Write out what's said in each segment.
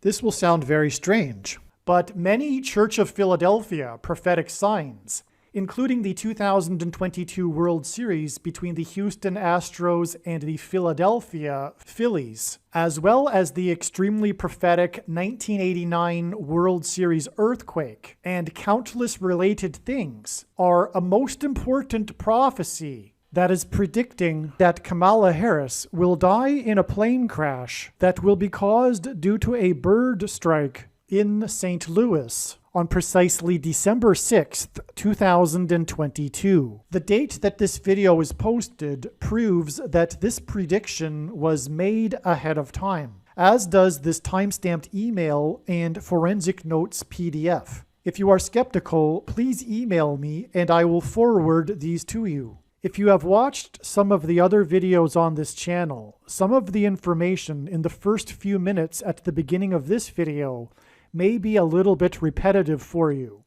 This will sound very strange, but many Church of Philadelphia prophetic signs, including the 2022 World Series between the Houston Astros and the Philadelphia Phillies, as well as the extremely prophetic 1989 World Series earthquake, and countless related things, are a most important prophecy that is predicting that Kamala Harris will die in a plane crash that will be caused due to a bird strike in St. Louis on precisely December 6th, 2022. The date that this video is posted proves that this prediction was made ahead of time, as does this timestamped email and forensic notes PDF. If you are skeptical, please email me and I will forward these to you. If you have watched some of the other videos on this channel, some of the information in the first few minutes at the beginning of this video may be a little bit repetitive for you.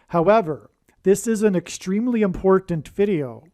However, this is an extremely important video,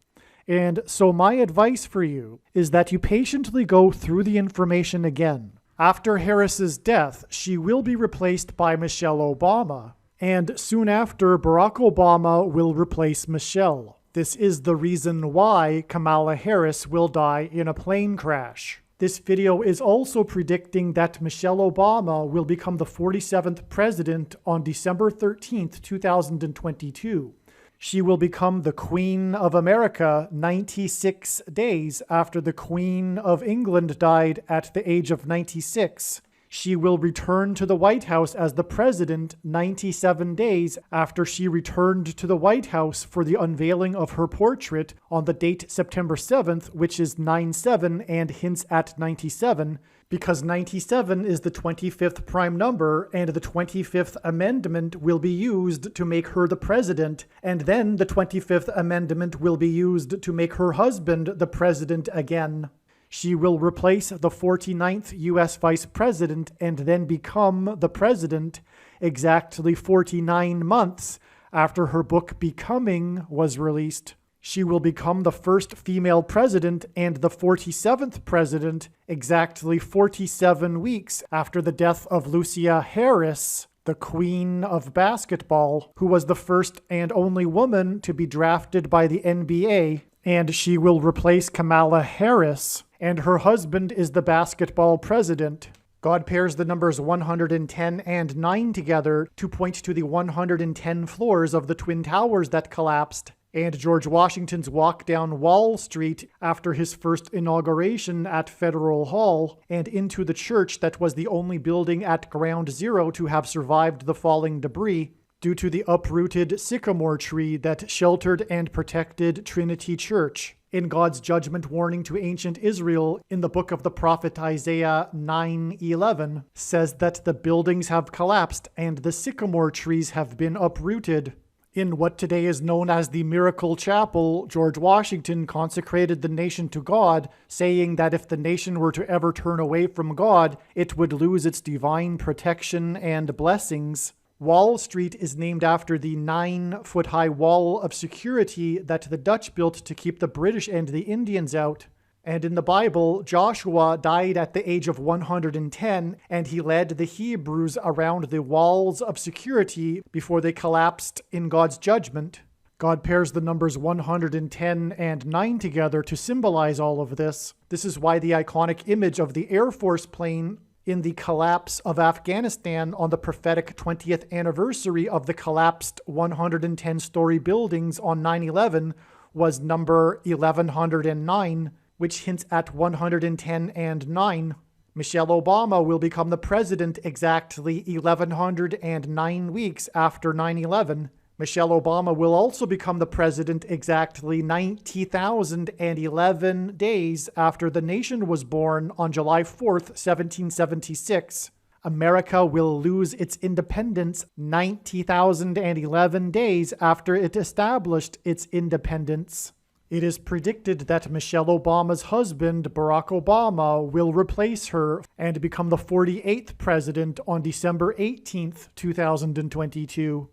and so my advice for you is that you patiently go through the information again. After Harris's death, she will be replaced by Michelle Obama, and soon after, Barack Obama will replace Michelle. This is the reason why Kamala Harris will die in a plane crash. This video is also predicting that Michelle Obama will become the 47th president on December 13th, 2022. She will become the Queen of America 96 days after the Queen of England died at the age of 96. She will return to the White House as the president 97 days after she returned to the White House for the unveiling of her portrait on the date September 7th, which is 9/7 and hints at 97, because 97 is the 25th prime number and the 25th Amendment will be used to make her the president, and then the 25th Amendment will be used to make her husband the president again. She will replace the 49th U.S. Vice President and then become the President exactly 49 months after her book Becoming was released. She will become the first female president and the 47th president exactly 47 weeks after the death of Lucia Harris, the Queen of Basketball, who was the first and only woman to be drafted by the NBA, and she will replace Kamala Harris, and her husband is the basketball president. God pairs the numbers 110 and 9 together to point to the 110 floors of the Twin Towers that collapsed, and George Washington's walk down Wall Street after his first inauguration at Federal Hall, and into the church that was the only building at Ground Zero to have survived the falling debris, due to the uprooted sycamore tree that sheltered and protected Trinity Church. In God's judgment warning to ancient Israel in the book of the prophet Isaiah 9:11 says that the buildings have collapsed and the sycamore trees have been uprooted. In what today is known as the Miracle Chapel, George Washington consecrated the nation to God, saying that if the nation were to ever turn away from God, it would lose its divine protection and blessings. Wall Street is named after the 9-foot-high wall of security that the Dutch built to keep the British and the Indians out. And in the Bible, Joshua died at the age of 110, and he led the Hebrews around the walls of security before they collapsed in God's judgment. God pairs the numbers 110 and 9 together to symbolize all of this. This is why the iconic image of the Air Force plane in the collapse of Afghanistan on the prophetic 20th anniversary of the collapsed 110-story buildings on 9/11 was number 1109, which hints at 110 and 9. Michelle Obama will become the president exactly 1109 weeks after 9/11. Michelle Obama will also become the president exactly 90,011 days after the nation was born on July 4th, 1776. America will lose its independence 90,011 days after it established its independence. It is predicted that Michelle Obama's husband, Barack Obama, will replace her and become the 48th president on December 18th, 2022.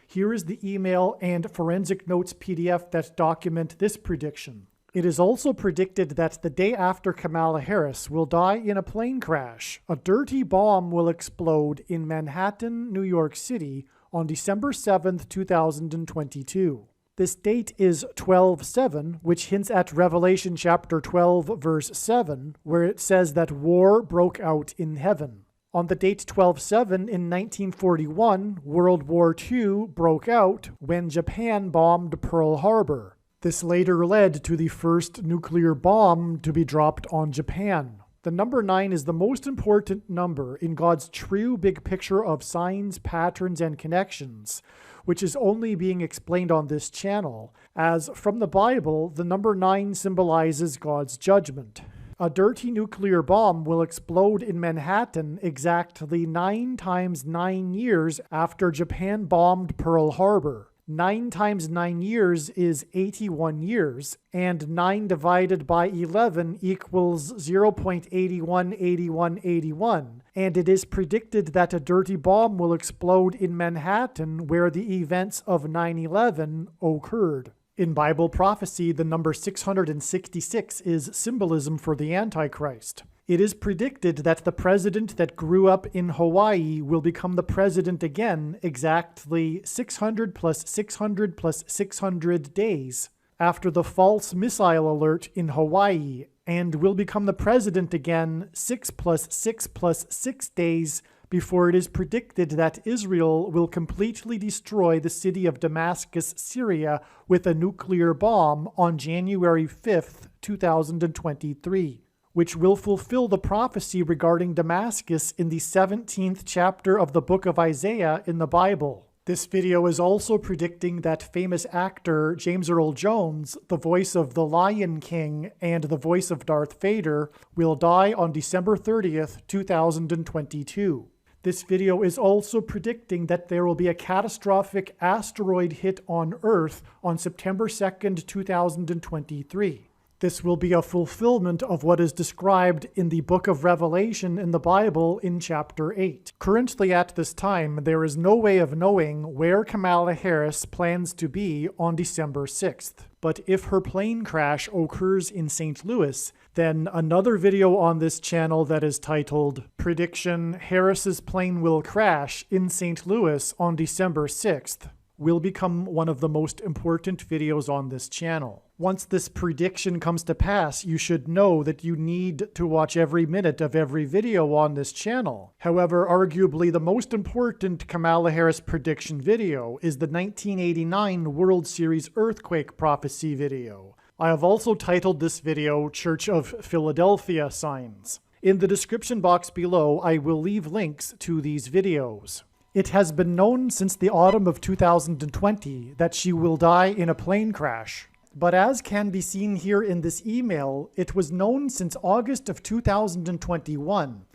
Here is the email and forensic notes PDF that document this prediction. It is also predicted that the day after Kamala Harris will die in a plane crash, a dirty bomb will explode in Manhattan, New York City on December 7th, 2022. This date is 12/7, which hints at Revelation chapter 12, verse 7, where it says that war broke out in heaven. On the date 12/7 in 1941, World War II broke out when Japan bombed Pearl Harbor. This later led to the first nuclear bomb to be dropped on Japan. The number 9 is the most important number in God's true big picture of signs, patterns, and connections, which is only being explained on this channel, as from the Bible, the number 9 symbolizes God's judgment. A dirty nuclear bomb will explode in Manhattan exactly 9 times 9 years after Japan bombed Pearl Harbor. 9 times 9 years is 81 years, and 9 divided by 11 equals 0.818181, and it is predicted that a dirty bomb will explode in Manhattan where the events of 9/11 occurred. In Bible prophecy, the number 666 is symbolism for the Antichrist. It is predicted that the president that grew up in Hawaii will become the president again exactly 600 plus 600 plus 600 days after the false missile alert in Hawaii, and will become the president again 6 plus 6 plus 6 days before it is predicted that Israel will completely destroy the city of Damascus, Syria, with a nuclear bomb on January 5th, 2023. Which will fulfill the prophecy regarding Damascus in the 17th chapter of the book of Isaiah in the Bible. This video is also predicting that famous actor James Earl Jones, the voice of the Lion King and the voice of Darth Vader, will die on December 30th, 2022. This video is also predicting that there will be a catastrophic asteroid hit on Earth on September 2nd, 2023. This will be a fulfillment of what is described in the book of Revelation in the Bible in chapter 8. Currently at this time, there is no way of knowing where Kamala Harris plans to be on December 6th. But if her plane crash occurs in St. Louis, then another video on this channel that is titled Prediction Harris's Plane Will Crash in St. Louis on December 6th will become one of the most important videos on this channel. Once this prediction comes to pass, you should know that you need to watch every minute of every video on this channel. However, arguably the most important Kamala Harris prediction video is the 1989 World Series earthquake prophecy video. I have also titled this video Church of Philadelphia Signs. In the description box below, I will leave links to these videos. It has been known since the autumn of 2020 that she will die in a plane crash. But as can be seen here in this email, it was known since August of 2021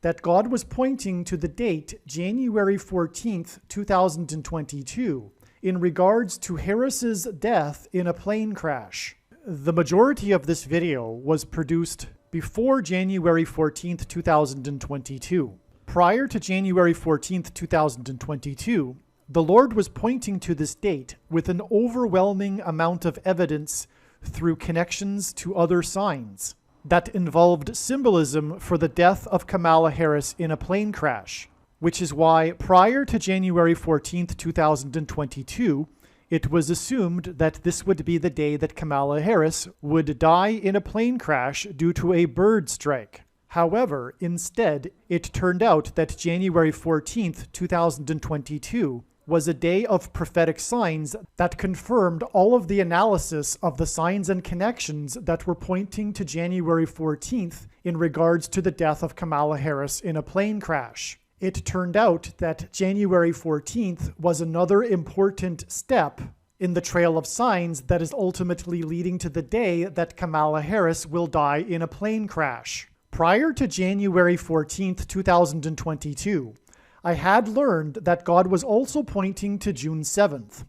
that God was pointing to the date January 14th, 2022 in regards to Harris's death in a plane crash. The majority of this video was produced before January 14th, 2022. Prior to January 14th, 2022, the Lord was pointing to this date with an overwhelming amount of evidence through connections to other signs that involved symbolism for the death of Kamala Harris in a plane crash, which is why prior to January 14th, 2022, it was assumed that this would be the day that Kamala Harris would die in a plane crash due to a bird strike. However, instead, it turned out that January 14th, 2022 was a day of prophetic signs that confirmed all of the analysis of the signs and connections that were pointing to January 14th in regards to the death of Kamala Harris in a plane crash. It turned out that January 14th was another important step in the trail of signs that is ultimately leading to the day that Kamala Harris will die in a plane crash. Prior to January 14th, 2022, I had learned that God was also pointing to June 7th.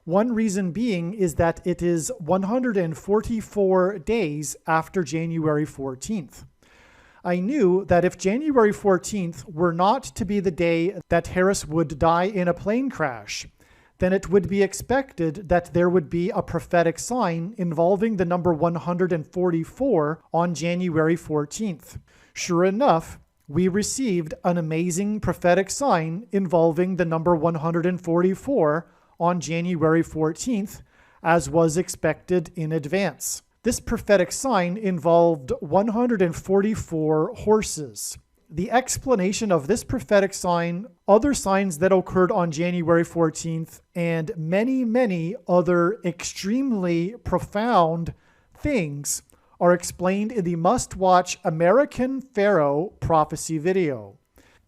One reason being is that it is 144 days after January 14th. I knew that if January 14th were not to be the day that Harris would die in a plane crash, then it would be expected that there would be a prophetic sign involving the number 144 on January 14th. Sure enough, we received an amazing prophetic sign involving the number 144 on January 14th, as was expected in advance. This prophetic sign involved 144 horses. The explanation of this prophetic sign, other signs that occurred on January 14th, and many, many other extremely profound things are explained in the must-watch American Pharaoh prophecy video.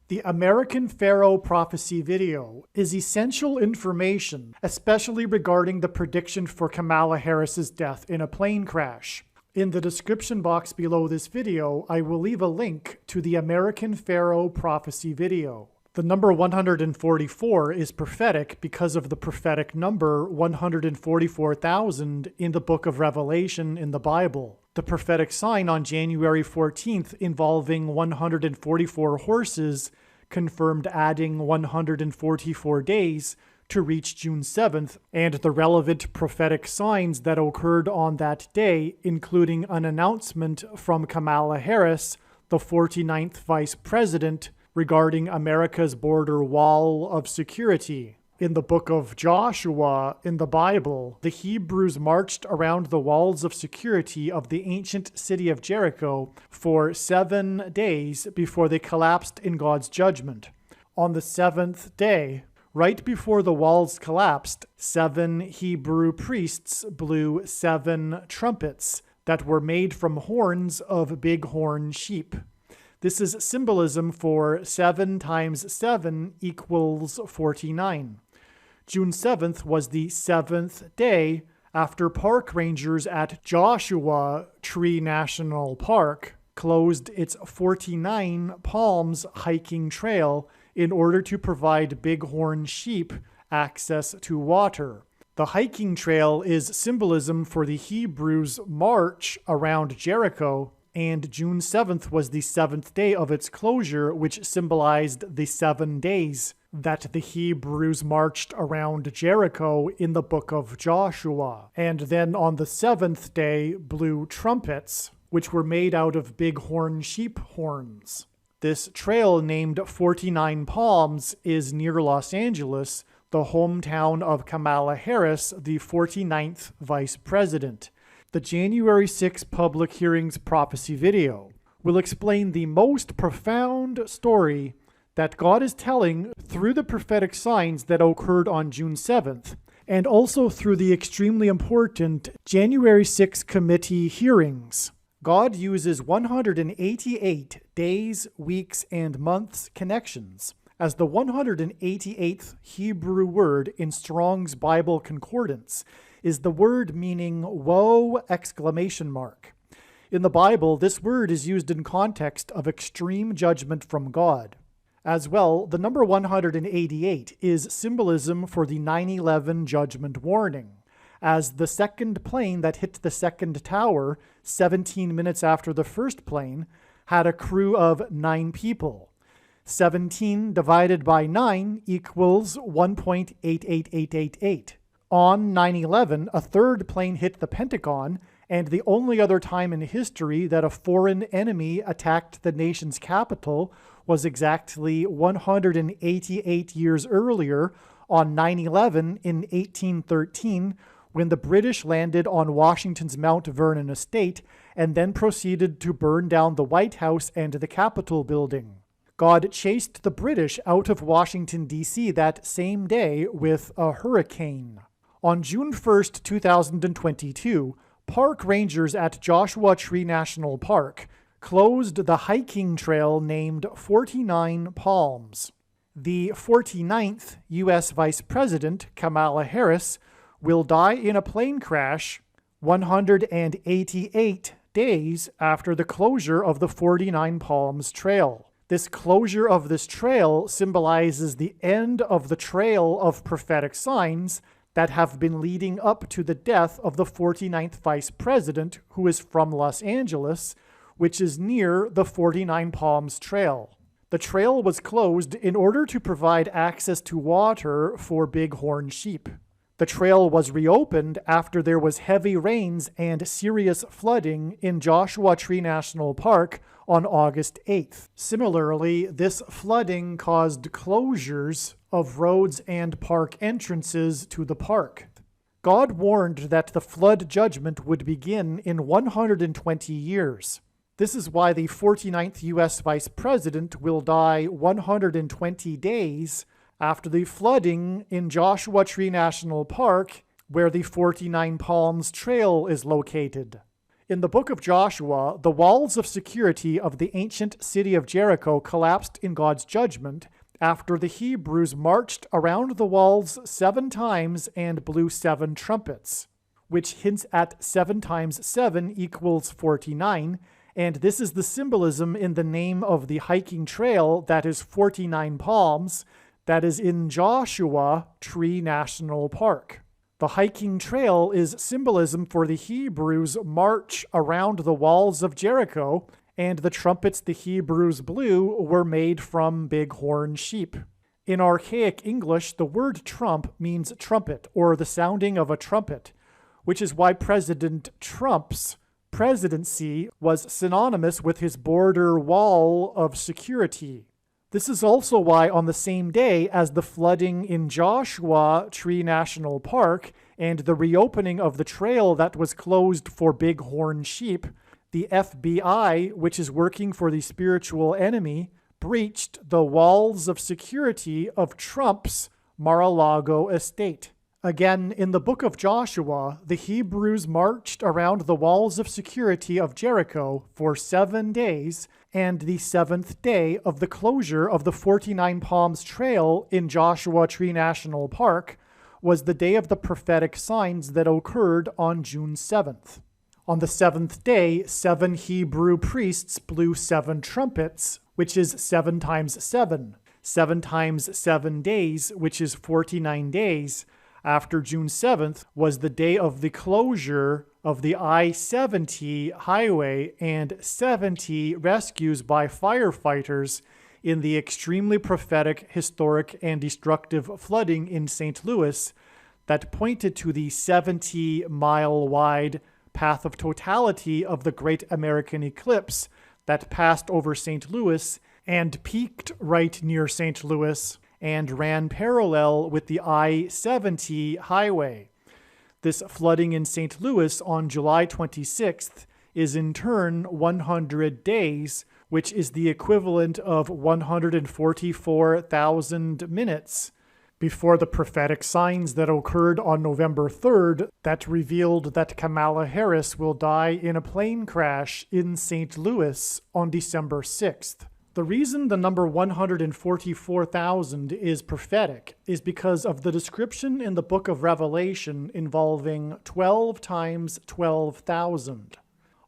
The American Pharaoh prophecy video is essential information, especially regarding the prediction for Kamala Harris's death in a plane crash. In the description box below this video, I will leave a link to the American Pharaoh prophecy video. The number 144 is prophetic because of the prophetic number 144,000 in the book of Revelation in the Bible. The prophetic sign on January 14th involving 144 horses confirmed adding 144 days to reach June 7th, and the relevant prophetic signs that occurred on that day, including an announcement from Kamala Harris, the 49th Vice President, regarding America's border wall of security. In the book of Joshua in the Bible, the Hebrews marched around the walls of security of the ancient city of Jericho for 7 days before they collapsed in God's judgment. On the 7th day, right before the walls collapsed, 7 Hebrew priests blew 7 trumpets that were made from horns of bighorn sheep. This is symbolism for 7 times 7 equals 49. June 7th was the 7th day after park rangers at Joshua Tree National Park closed its 49 Palms hiking trail in order to provide bighorn sheep access to water. The hiking trail is symbolism for the Hebrews' march around Jericho, and June 7th was the 7th day of its closure, which symbolized the 7 days that the Hebrews marched around Jericho in the book of Joshua. And then on the 7th day blew trumpets, which were made out of bighorn sheep horns. This trail, named 49 Palms, is near Los Angeles, the hometown of Kamala Harris, the 49th Vice President. The January 6 public hearings prophecy video will explain the most profound story that God is telling through the prophetic signs that occurred on June 7th, and also through the extremely important January 6 committee hearings. God uses 188 days, weeks, and months connections, as the 188th Hebrew word in Strong's Bible Concordance is the word meaning woe! In the Bible, this word is used in context of extreme judgment from God. As well, the number 188 is symbolism for the 9/11 judgment warning, as the second plane that hit the second tower 17 minutes after the first plane had a crew of 9 people. 17 divided by 9 equals 1.88888. On 9/11, a third plane hit the Pentagon, and the only other time in history that a foreign enemy attacked the nation's capital was exactly 188 years earlier on 9/11 in 1813, when the British landed on Washington's Mount Vernon estate and then proceeded to burn down the White House and the Capitol building. God chased the British out of Washington, D.C. that same day with a hurricane. On June 1st, 2022, park rangers at Joshua Tree National Park closed the hiking trail named 49 Palms. The 49th U.S. Vice President, Kamala Harris, will die in a plane crash 188 days after the closure of the 49 Palms Trail. This closure of this trail symbolizes the end of the trail of prophetic signs that have been leading up to the death of the 49th Vice President, who is from Los Angeles, which is near the 49 Palms Trail. The trail was closed in order to provide access to water for bighorn sheep. The trail was reopened after there was heavy rains and serious flooding in Joshua Tree National Park on August 8th. Similarly, this flooding caused closures of roads and park entrances to the park. God warned that the flood judgment would begin in 120 years. This is why the 49th U.S. Vice President will die 120 days after the flooding in Joshua Tree National Park, where the 49 Palms Trail is located. In the book of Joshua, the walls of security of the ancient city of Jericho collapsed in God's judgment after the Hebrews marched around the walls 7 times and blew 7 trumpets, which hints at 7 times 7 equals 49, and this is the symbolism in the name of the hiking trail that is 49 Palms, that is in Joshua Tree National Park. The hiking trail is symbolism for the Hebrews' march around the walls of Jericho, and the trumpets the Hebrews blew were made from bighorn sheep. In archaic English, the word trump means trumpet, or the sounding of a trumpet, which is why President Trump's presidency was synonymous with his border wall of security. This is also why on the same day as the flooding in Joshua Tree National Park and the reopening of the trail that was closed for bighorn sheep, the FBI, which is working for the spiritual enemy, breached the walls of security of Trump's Mar-a-Lago estate. Again, in the book of Joshua, the Hebrews marched around the walls of security of Jericho for 7 days, and the 7th day of the closure of the 49 Palms Trail in Joshua Tree National Park was the day of the prophetic signs that occurred on June 7th. On the 7th day, 7 Hebrew priests blew 7 trumpets, which is 7 times 7. 7 times 7 days, which is 49 days, after June 7th was the day of the closure of the I-70 highway and 70 rescues by firefighters in the extremely prophetic, historic, and destructive flooding in St. Louis that pointed to the 70-mile-wide path of totality of the Great American Eclipse that passed over St. Louis and peaked right near St. Louis and ran parallel with the I-70 highway. This flooding in St. Louis on July 26th is in turn 100 days, which is the equivalent of 144,000 minutes before the prophetic signs that occurred on November 3rd that revealed that Kamala Harris will die in a plane crash in St. Louis on December 6th. The reason the number 144,000 is prophetic is because of the description in the book of Revelation involving 12 times 12,000.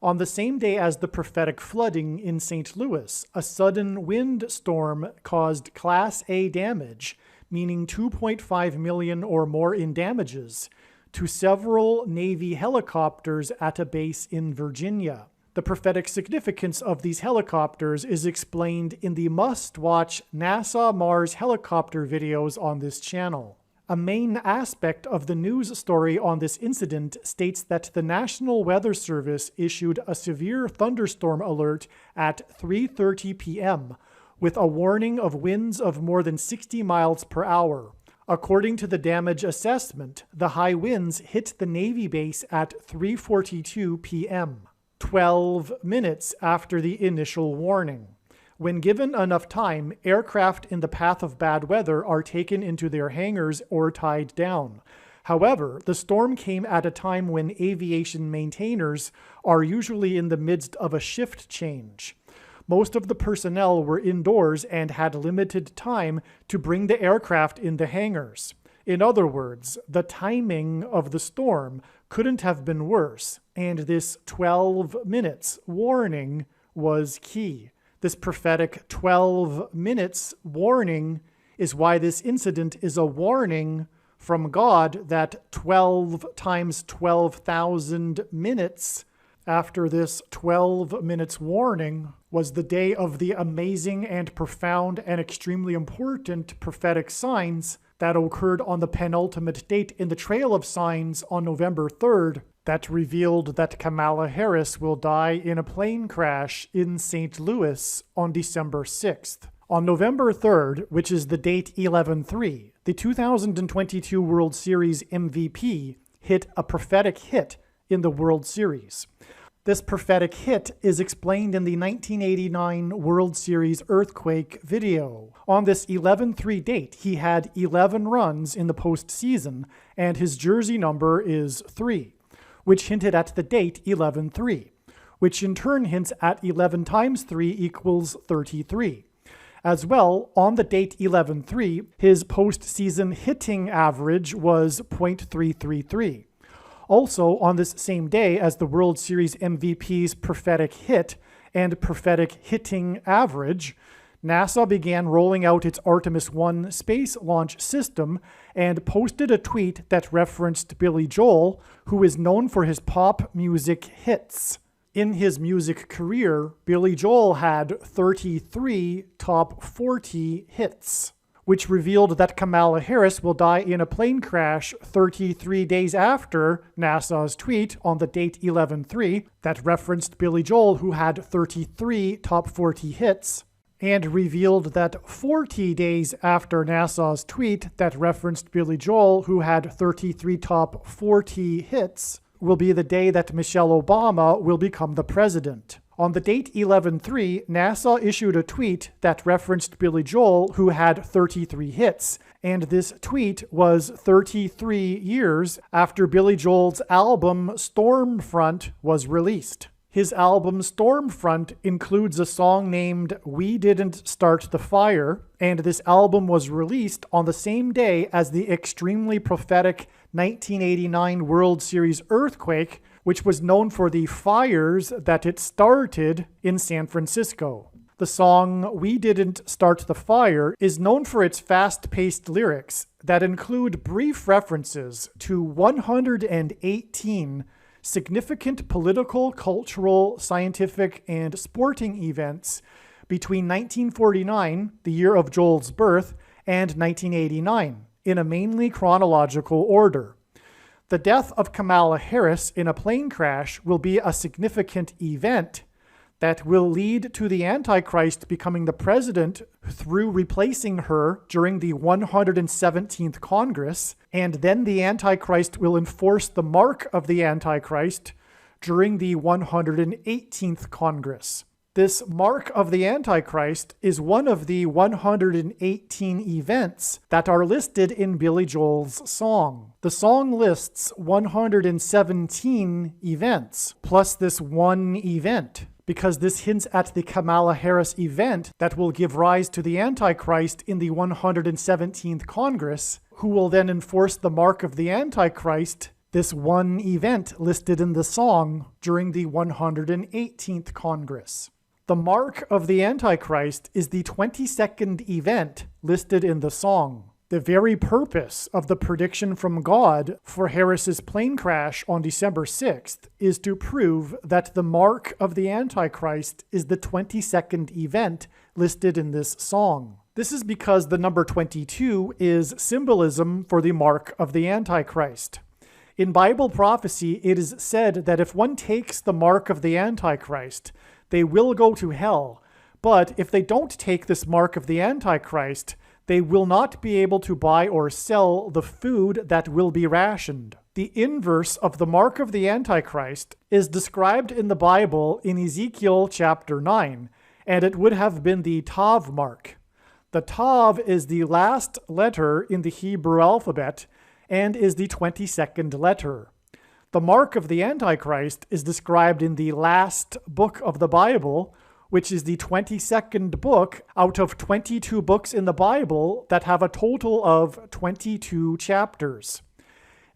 On the same day as the prophetic flooding in St. Louis, a sudden windstorm caused Class A damage, meaning 2.5 million or more in damages, to several Navy helicopters at a base in Virginia. The prophetic significance of these helicopters is explained in the must-watch NASA Mars helicopter videos on this channel. A main aspect of the news story on this incident states that the National Weather Service issued a severe thunderstorm alert at 3:30 p.m., with a warning of winds of more than 60 miles per hour. According to the damage assessment, the high winds hit the Navy base at 3:42 p.m., 12 minutes after the initial warning. When given enough time, aircraft in the path of bad weather are taken into their hangars or tied down. However, the storm came at a time when aviation maintainers are usually in the midst of a shift change. Most of the personnel were indoors and had limited time to bring the aircraft in the hangars. In other words, the timing of the storm couldn't have been worse, and this 12 minutes warning was key. This prophetic 12 minutes warning is why this incident is a warning from God that 12 times 12,000 minutes After this 12 minutes warning was the day of the amazing and profound and extremely important prophetic signs that occurred on the penultimate date in the Trail of Signs on November 3rd that revealed that Kamala Harris will die in a plane crash in St. Louis on December 6th. On November 3rd, which is the date 11/3, the 2022 World Series MVP hit a prophetic hit in the World Series. This prophetic hit is explained in the 1989 World Series earthquake video. On this 11/3 date, he had 11 runs in the postseason, and his jersey number is 3, which hinted at the date 11/3, which in turn hints at 11 times 3 equals 33. As well, on the date 11/3, his postseason hitting average was .333. Also, on this same day as the World Series MVP's prophetic hit and prophetic hitting average, NASA began rolling out its Artemis 1 space launch system and posted a tweet that referenced Billy Joel, who is known for his pop music hits. In his music career, Billy Joel had 33 top 40 hits, which revealed that Kamala Harris will die in a plane crash 33 days after NASA's tweet on the date 11/3 that referenced Billy Joel, who had 33 top 40 hits, and revealed that 40 days after NASA's tweet that referenced Billy Joel, who had 33 top 40 hits, will be the day that Michelle Obama will become the president. On the date 11/3, NASA issued a tweet that referenced Billy Joel, who had 33 hits, and this tweet was 33 years after Billy Joel's album Stormfront was released. His album Stormfront includes a song named We Didn't Start the Fire, and this album was released on the same day as the extremely prophetic 1989 World Series earthquake, which was known for the fires that it started in San Francisco. The song We Didn't Start the Fire is known for its fast-paced lyrics that include brief references to 118 significant political, cultural, scientific, and sporting events between 1949, the year of Joel's birth, and 1989, in a mainly chronological order. The death of Kamala Harris in a plane crash will be a significant event that will lead to the Antichrist becoming the president through replacing her during the 117th Congress, and then the Antichrist will enforce the mark of the Antichrist during the 118th Congress. This mark of the Antichrist is one of the 118 events that are listed in Billy Joel's song. The song lists 117 events, plus this one event, because this hints at the Kamala Harris event that will give rise to the Antichrist in the 117th Congress, who will then enforce the mark of the Antichrist, this one event listed in the song, during the 118th Congress. The mark of the Antichrist is the 22nd event listed in the song. The very purpose of the prediction from God for Harris's plane crash on December 6th is to prove that the mark of the Antichrist is the 22nd event listed in this song. This is because the number 22 is symbolism for the mark of the Antichrist. In Bible prophecy, it is said that if one takes the mark of the Antichrist, they will go to hell. But if they don't take this mark of the Antichrist, they will not be able to buy or sell the food that will be rationed. The inverse of the mark of the Antichrist is described in the Bible in Ezekiel chapter 9, and it would have been the Tav mark. The Tav is the last letter in the Hebrew alphabet and is the 22nd letter. The mark of the Antichrist is described in the last book of the Bible, which is the 22nd book out of 22 books in the Bible that have a total of 22 chapters.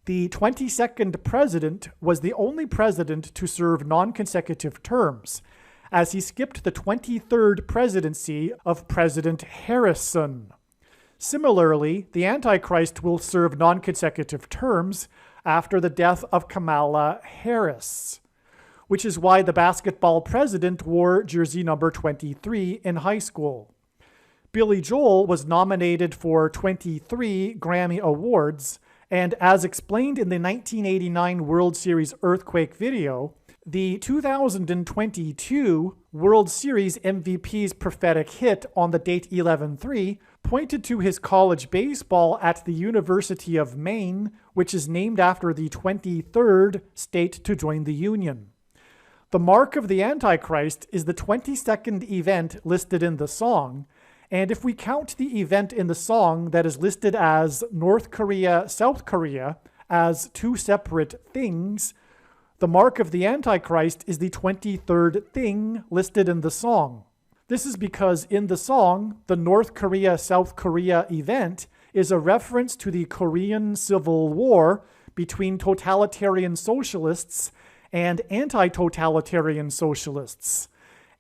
The 22nd president was the only president to serve non-consecutive terms, as he skipped the 23rd presidency of President Harrison. Similarly, the Antichrist will serve non-consecutive terms after the death of Kamala Harris. which is why the basketball president wore jersey number 23 in high school. Billy Joel was nominated for 23 Grammy Awards, and as explained in the 1989 World Series Earthquake video, the 2022 World Series MVP's prophetic hit on the date 11/3 pointed to his college baseball at the University of Maine, which is named after the 23rd state to join the Union. The mark of the Antichrist is the 22nd event listed in the song, and if we count the event in the song that is listed as North Korea, South Korea, as two separate things, the mark of the Antichrist is the 23rd thing listed in the song. This is because in the song, the North Korea-South Korea event is a reference to the Korean Civil War between totalitarian socialists and anti-totalitarian socialists.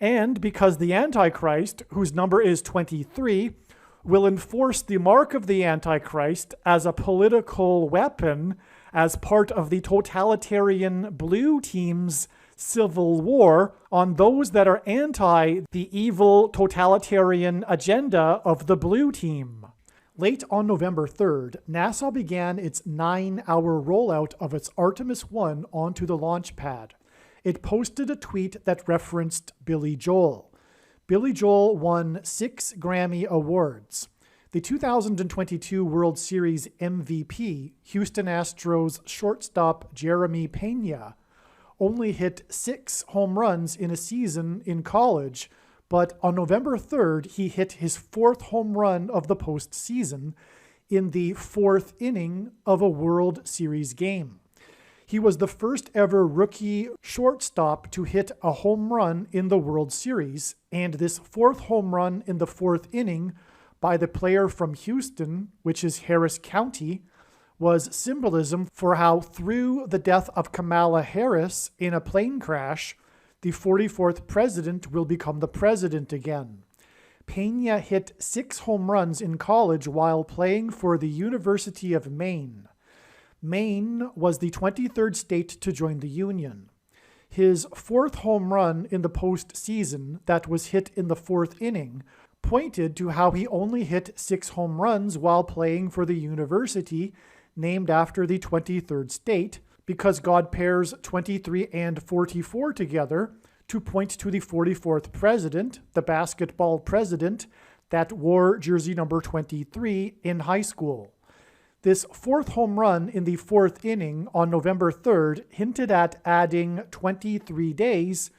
And because the Antichrist, whose number is 23, will enforce the mark of the Antichrist as a political weapon as part of the totalitarian blue team's civil war on those that are anti the evil totalitarian agenda of the blue team. Late on November 3rd, NASA began its 9-hour rollout of its Artemis 1 onto the launch pad. It posted a tweet that referenced Billy Joel. Billy Joel won 6 Grammy Awards. The 2022 World Series MVP, Houston Astros shortstop Jeremy Pena, only hit 6 home runs in a season in college, but on November 3rd, he hit his 4th home run of the postseason in the 4th inning of a World Series game. He was the first ever rookie shortstop to hit a home run in the World Series, and this 4th home run in the 4th inning by the player from Houston, which is Harris County, was symbolism for how through the death of Kamala Harris in a plane crash, the 44th president will become the president again. Pena hit 6 home runs in college while playing for the University of Maine. Maine was the 23rd state to join the Union. His 4th home run in the postseason that was hit in the 4th inning pointed to how he only hit 6 home runs while playing for the university named after the 23rd state, because God pairs 23 and 44 together to point to the 44th president, the basketball president, that wore jersey number 23 in high school. This 4th home run in the 4th inning on November 3rd hinted at adding 23 days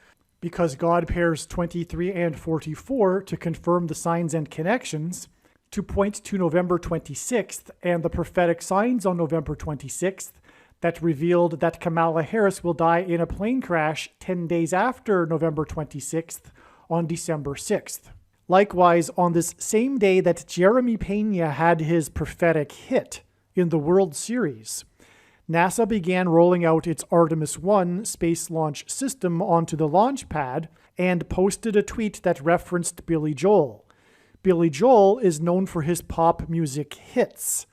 because God pairs 23 and 44 to confirm the signs and connections, to point to November 26th and the prophetic signs on November 26th that revealed that Kamala Harris will die in a plane crash 10 days after November 26th on December 6th. Likewise, on this same day that Jeremy Pena had his prophetic hit in the World Series, NASA began rolling out its Artemis 1 space launch system onto the launch pad and posted a tweet that referenced Billy Joel. Billy Joel is known for his pop music hits,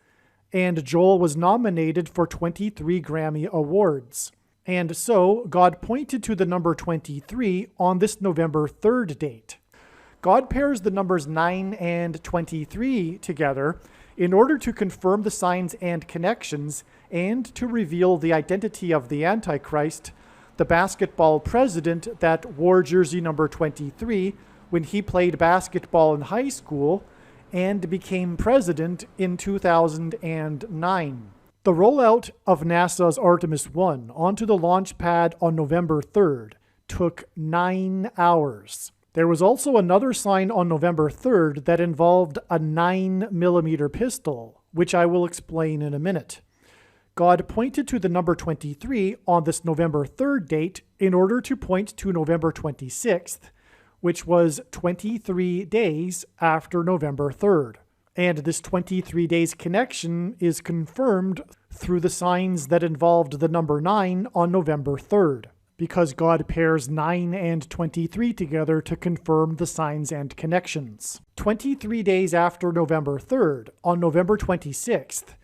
and Joel was nominated for 23 Grammy Awards. And so, God pointed to the number 23 on this November 3rd date. God pairs the numbers 9 and 23 together in order to confirm the signs and connections and to reveal the identity of the Antichrist, the basketball president that wore jersey number 23 when he played basketball in high school and became president in 2009. The rollout of NASA's Artemis 1 onto the launch pad on November 3rd took 9 hours. There was also another sign on November 3rd that involved a 9mm pistol, which I will explain in a minute. God pointed to the number 23 on this November 3rd date in order to point to November 26th, which was 23 days after November 3rd. And this 23 days connection is confirmed through the signs that involved the number 9 on November 3rd, because God pairs 9 and 23 together to confirm the signs and connections. 23 days after November 3rd, on November 26th,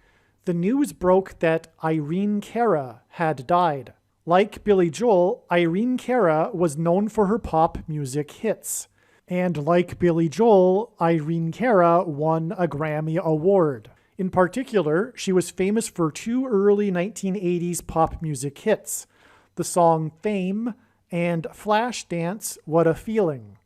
the news broke that Irene Cara had died. Like Billy Joel, Irene Cara was known for her pop music hits. And like Billy Joel, Irene Cara won a Grammy Award. In particular, she was famous for two early 1980s pop music hits, the song Fame and Flashdance, What a Feeling.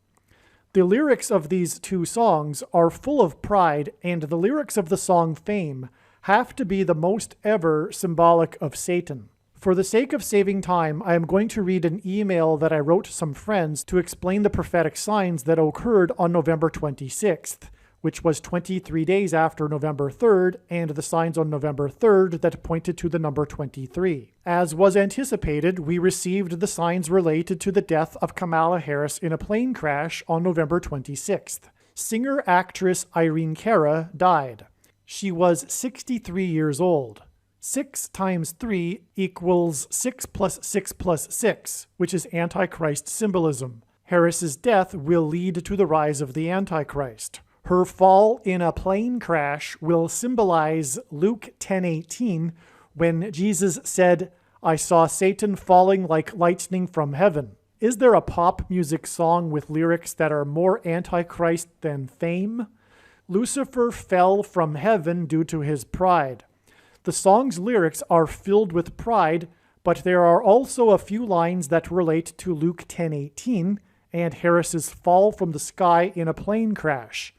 The lyrics of these two songs are full of pride, and the lyrics of the song Fame have to be the most ever symbolic of Satan. For the sake of saving time, I am going to read an email that I wrote to some friends to explain the prophetic signs that occurred on November 26th, which was 23 days after November 3rd, and the signs on November 3rd that pointed to the number 23. As was anticipated, we received the signs related to the death of Kamala Harris in a plane crash on November 26th. Singer-actress Irene Cara died. She was 63 years old. 6 times 3 equals 6 plus 6 plus 6, which is Antichrist symbolism. Harris's death will lead to the rise of the Antichrist. Her fall in a plane crash will symbolize Luke 10:18, when Jesus said, "I saw Satan falling like lightning from heaven." Is there a pop music song with lyrics that are more Antichrist than Fame? Lucifer fell from heaven due to his pride. The song's lyrics are filled with pride, but there are also a few lines that relate to Luke 10:18 and Harris's fall from the sky in a plane crash.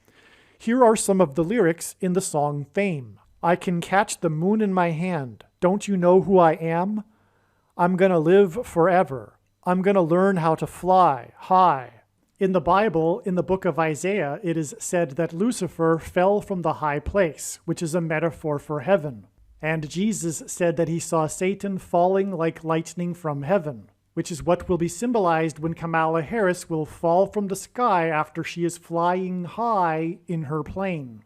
Here are some of the lyrics in the song Fame. I can catch the moon in my hand. Don't you know who I am? I'm gonna live forever. I'm gonna learn how to fly high. In the Bible, in the book of Isaiah, it is said that Lucifer fell from the high place, which is a metaphor for heaven. And Jesus said that he saw Satan falling like lightning from heaven, which is what will be symbolized when Kamala Harris will fall from the sky after she is flying high in her plane.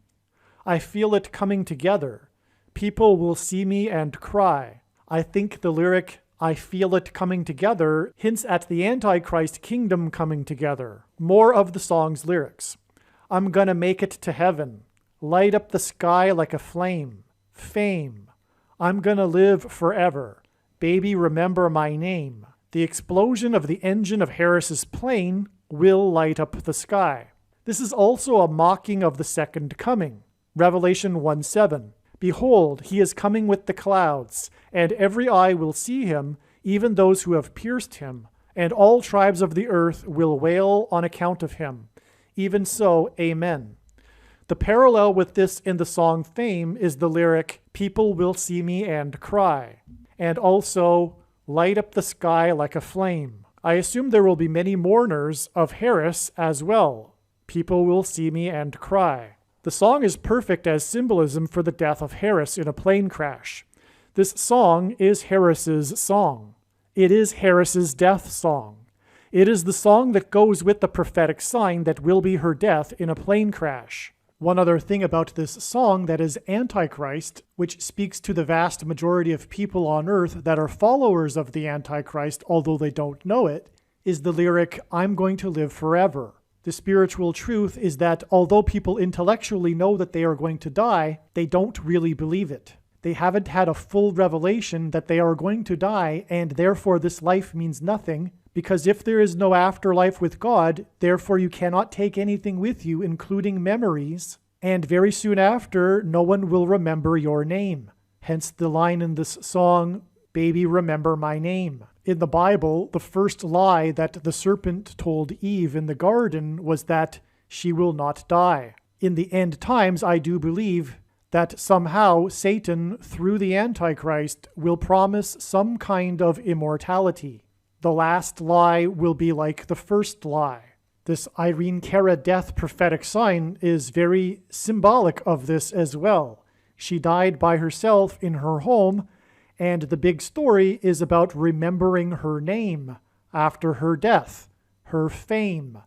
I feel it coming together. People will see me and cry. I think the lyric, I feel it coming together, hints at the Antichrist kingdom coming together. More of the song's lyrics. I'm gonna make it to heaven. Light up the sky like a flame. Fame. I'm gonna live forever. Baby, remember my name. The explosion of the engine of Harris's plane will light up the sky. This is also a mocking of the second coming. Revelation 1:7. Behold, he is coming with the clouds, and every eye will see him, even those who have pierced him, and all tribes of the earth will wail on account of him. Even so, amen. The parallel with this in the song Fame is the lyric, people will see me and cry, and also, light up the sky like a flame. I assume there will be many mourners of Harris as well. People will see me and cry. The song is perfect as symbolism for the death of Harris in a plane crash. This song is Harris's song. It is Harris's death song. It is the song that goes with the prophetic sign that will be her death in a plane crash. One other thing about this song that is Antichrist, which speaks to the vast majority of people on earth that are followers of the Antichrist, although they don't know it, is the lyric, I'm going to live forever. The spiritual truth is that although people intellectually know that they are going to die, they don't really believe it. They haven't had a full revelation that they are going to die, and therefore this life means nothing, because if there is no afterlife with God, therefore you cannot take anything with you, including memories, and very soon after, no one will remember your name. Hence the line in this song, baby, remember my name. In the Bible, the first lie that the serpent told Eve in the garden was that she will not die. In the end times, I do believe that somehow Satan, through the Antichrist, will promise some kind of immortality. The last lie will be like the first lie. This Irene Cara death prophetic sign is very symbolic of this as well. She died by herself in her home, and the big story is about remembering her name after her death, her fame,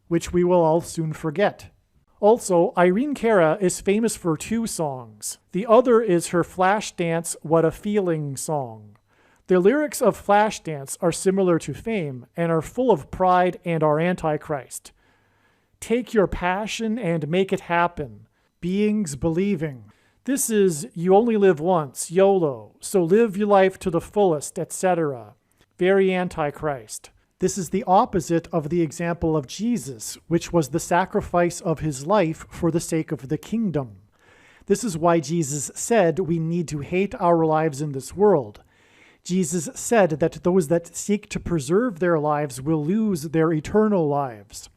which we will all soon forget. Also, Irene Cara is famous for two songs. The other is her Flashdance, What a Feeling song. The lyrics of Flashdance are similar to Fame and are full of pride and are Antichrist. Take your passion and make it happen. Beings believing. This is you only live once, YOLO, so live your life to the fullest, etc. very antichrist. This is the opposite of the example of Jesus, which was the sacrifice of his life for the sake of the kingdom. This is why Jesus said we need to hate our lives in this world. Jesus said that those that seek to preserve their lives will lose their eternal lives.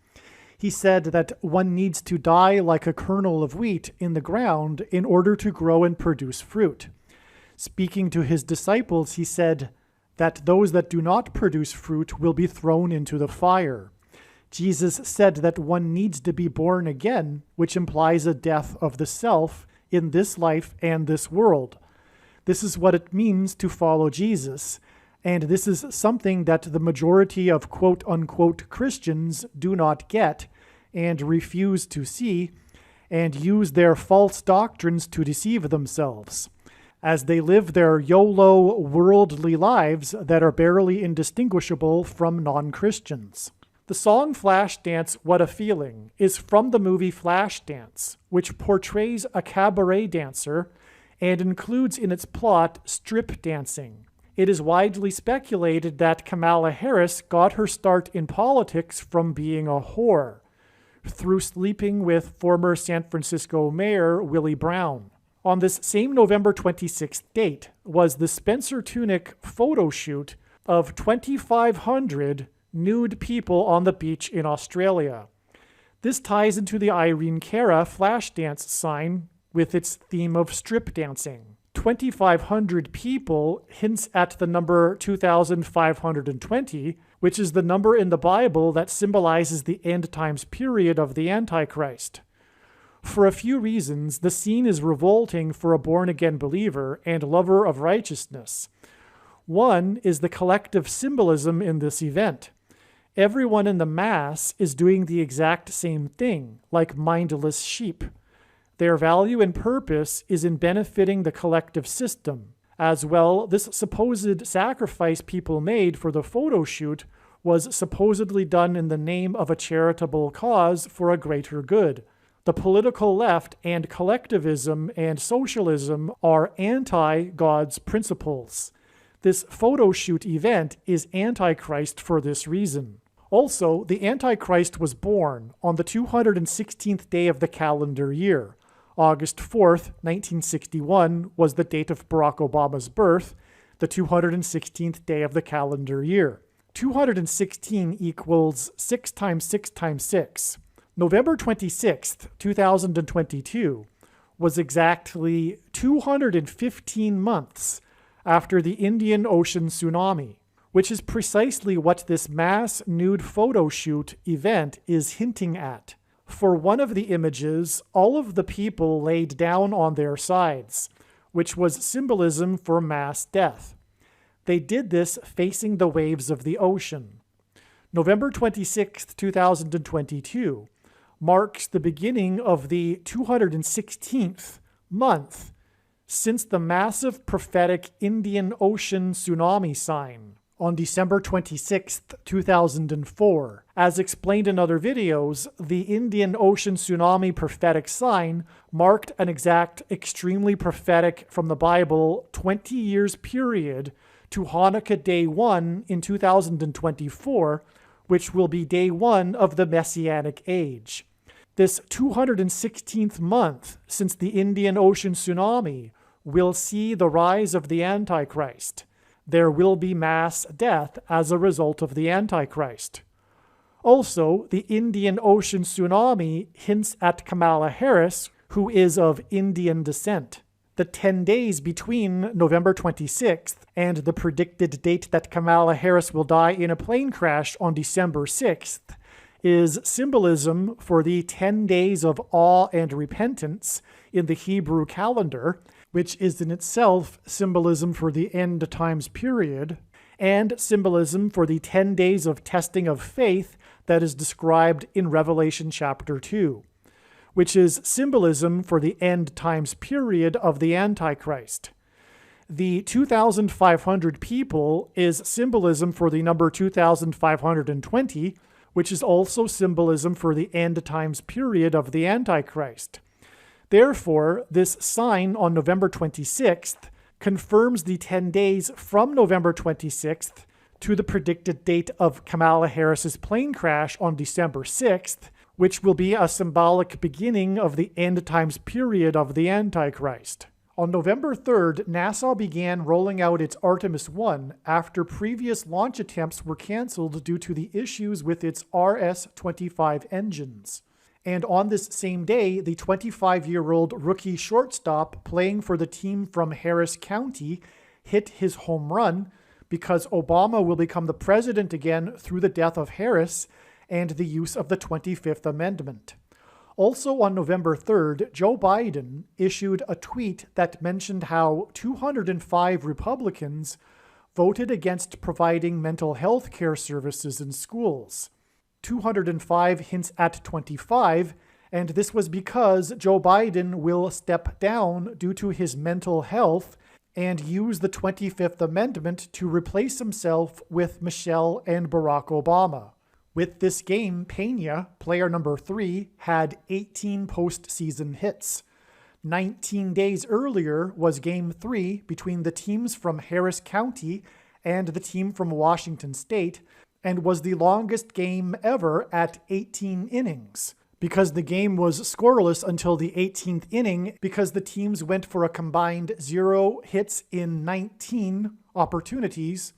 He said that one needs to die like a kernel of wheat in the ground in order to grow and produce fruit. Speaking to his disciples, he said that those that do not produce fruit will be thrown into the fire. Jesus said that one needs to be born again, which implies a death of the self in this life and this world. This is what it means to follow Jesus, and this is something that the majority of quote-unquote Christians do not get and refuse to see, and use their false doctrines to deceive themselves, as they live their YOLO worldly lives that are barely indistinguishable from non-Christians. The song Flashdance, What a Feeling is from the movie Flashdance, which portrays a cabaret dancer and includes in its plot strip dancing. It is widely speculated that Kamala Harris got her start in politics from being a whore, through sleeping with former San Francisco Mayor Willie Brown. On this same November 26th date was the Spencer Tunick photo shoot of 2,500 nude people on the beach in Australia. This ties into the Irene Cara Flashdance sign with its theme of strip dancing. 2,500 people hints at the number 2,520, which is the number in the Bible that symbolizes the end times period of the Antichrist. For a few reasons, the scene is revolting for a born-again believer and lover of righteousness. One is the collective symbolism in this event. Everyone in the mass is doing the exact same thing, like mindless sheep. Their value and purpose is in benefiting the collective system. As well, this supposed sacrifice people made for the photo shoot was supposedly done in the name of a charitable cause for a greater good. The political left and collectivism and socialism are anti-God's principles. This photo shoot event is Antichrist for this reason. Also, the Antichrist was born on the 216th day of the calendar year. August 4th, 1961 was the date of Barack Obama's birth, the 216th day of the calendar year. 216 equals 6 times 6 times 6. November 26th, 2022 was exactly 215 months after the Indian Ocean tsunami, which is precisely what this mass nude photo shoot event is hinting at. For one of the images, all of the people laid down on their sides, which was symbolism for mass death. They did this facing the waves of the ocean. November 26, 2022 marks the beginning of the 216th month since the massive prophetic Indian Ocean tsunami sign on December 26, 2004. As explained in other videos, the Indian Ocean tsunami prophetic sign marked an exact, extremely prophetic from the Bible 20 years period to Hanukkah Day 1 in 2024, which will be Day 1 of the Messianic Age. This 216th month since the Indian Ocean tsunami will see the rise of the Antichrist. There will be mass death as a result of the Antichrist. Also, the Indian Ocean tsunami hints at Kamala Harris, who is of Indian descent. The 10 days between November 26th and the predicted date that Kamala Harris will die in a plane crash on December 6th is symbolism for the 10 days of awe and repentance in the Hebrew calendar, which is in itself symbolism for the end times period, and symbolism for the 10 days of testing of faith that is described in Revelation chapter 2, which is symbolism for the end times period of the Antichrist. The 2,500 people is symbolism for the number 2,520, which is also symbolism for the end times period of the Antichrist. Therefore, this sign on November 26th confirms the 10 days from November 26th to the predicted date of Kamala Harris's plane crash on December 6th, which will be a symbolic beginning of the end times period of the Antichrist. On November 3rd, NASA began rolling out its Artemis 1 after previous launch attempts were canceled due to the issues with its RS-25 engines. And on this same day, the 25-year-old rookie shortstop playing for the team from Harris County hit his home run because Obama will become the president again through the death of Harris and the use of the 25th Amendment. Also on November 3rd, Joe Biden issued a tweet that mentioned how 205 Republicans voted against providing mental health care services in schools. 205 hints at 25, and this was because Joe Biden will step down due to his mental health and use the 25th Amendment to replace himself with Michelle and Barack Obama. With this game, Pena, player number 3, had 18 postseason hits. 19 days earlier was Game 3 between the teams from Harris County and the team from Washington State, and was the longest game ever at 18 innings. Because the game was scoreless until the 18th inning, because the teams went for a combined 0 hits in 19 opportunities,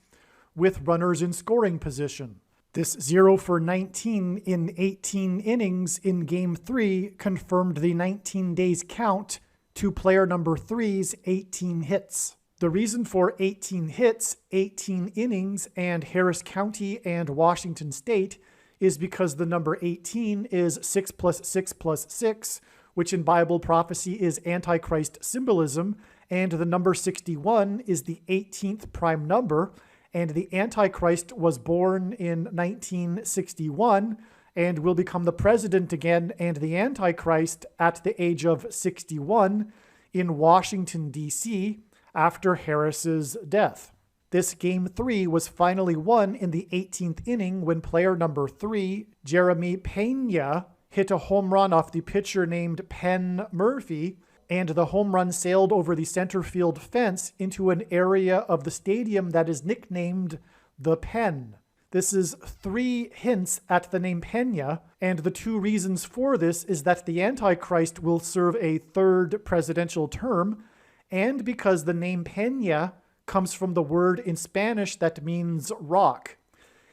with runners in scoring position. This 0 for 19 in 18 innings in Game 3 confirmed the 19 days count to player number 3's 18 hits. The reason for 18 hits, 18 innings, and Harris County and Washington State is because the number 18 is 6 plus 6 plus 6, which in Bible prophecy is Antichrist symbolism, and the number 61 is the 18th prime number, and the Antichrist was born in 1961 and will become the president again and the Antichrist at the age of 61 in Washington, D.C., after Harris's death. This Game 3 was finally won in the 18th inning when player number 3, Jeremy Pena, hit a home run off the pitcher named Penn Murphy, and the home run sailed over the center field fence into an area of the stadium that is nicknamed the Pen. This is 3 hints at the name Pena, and the 2 reasons for this is that the Antichrist will serve a 3rd presidential term, and because the name Pena comes from the word in Spanish that means rock.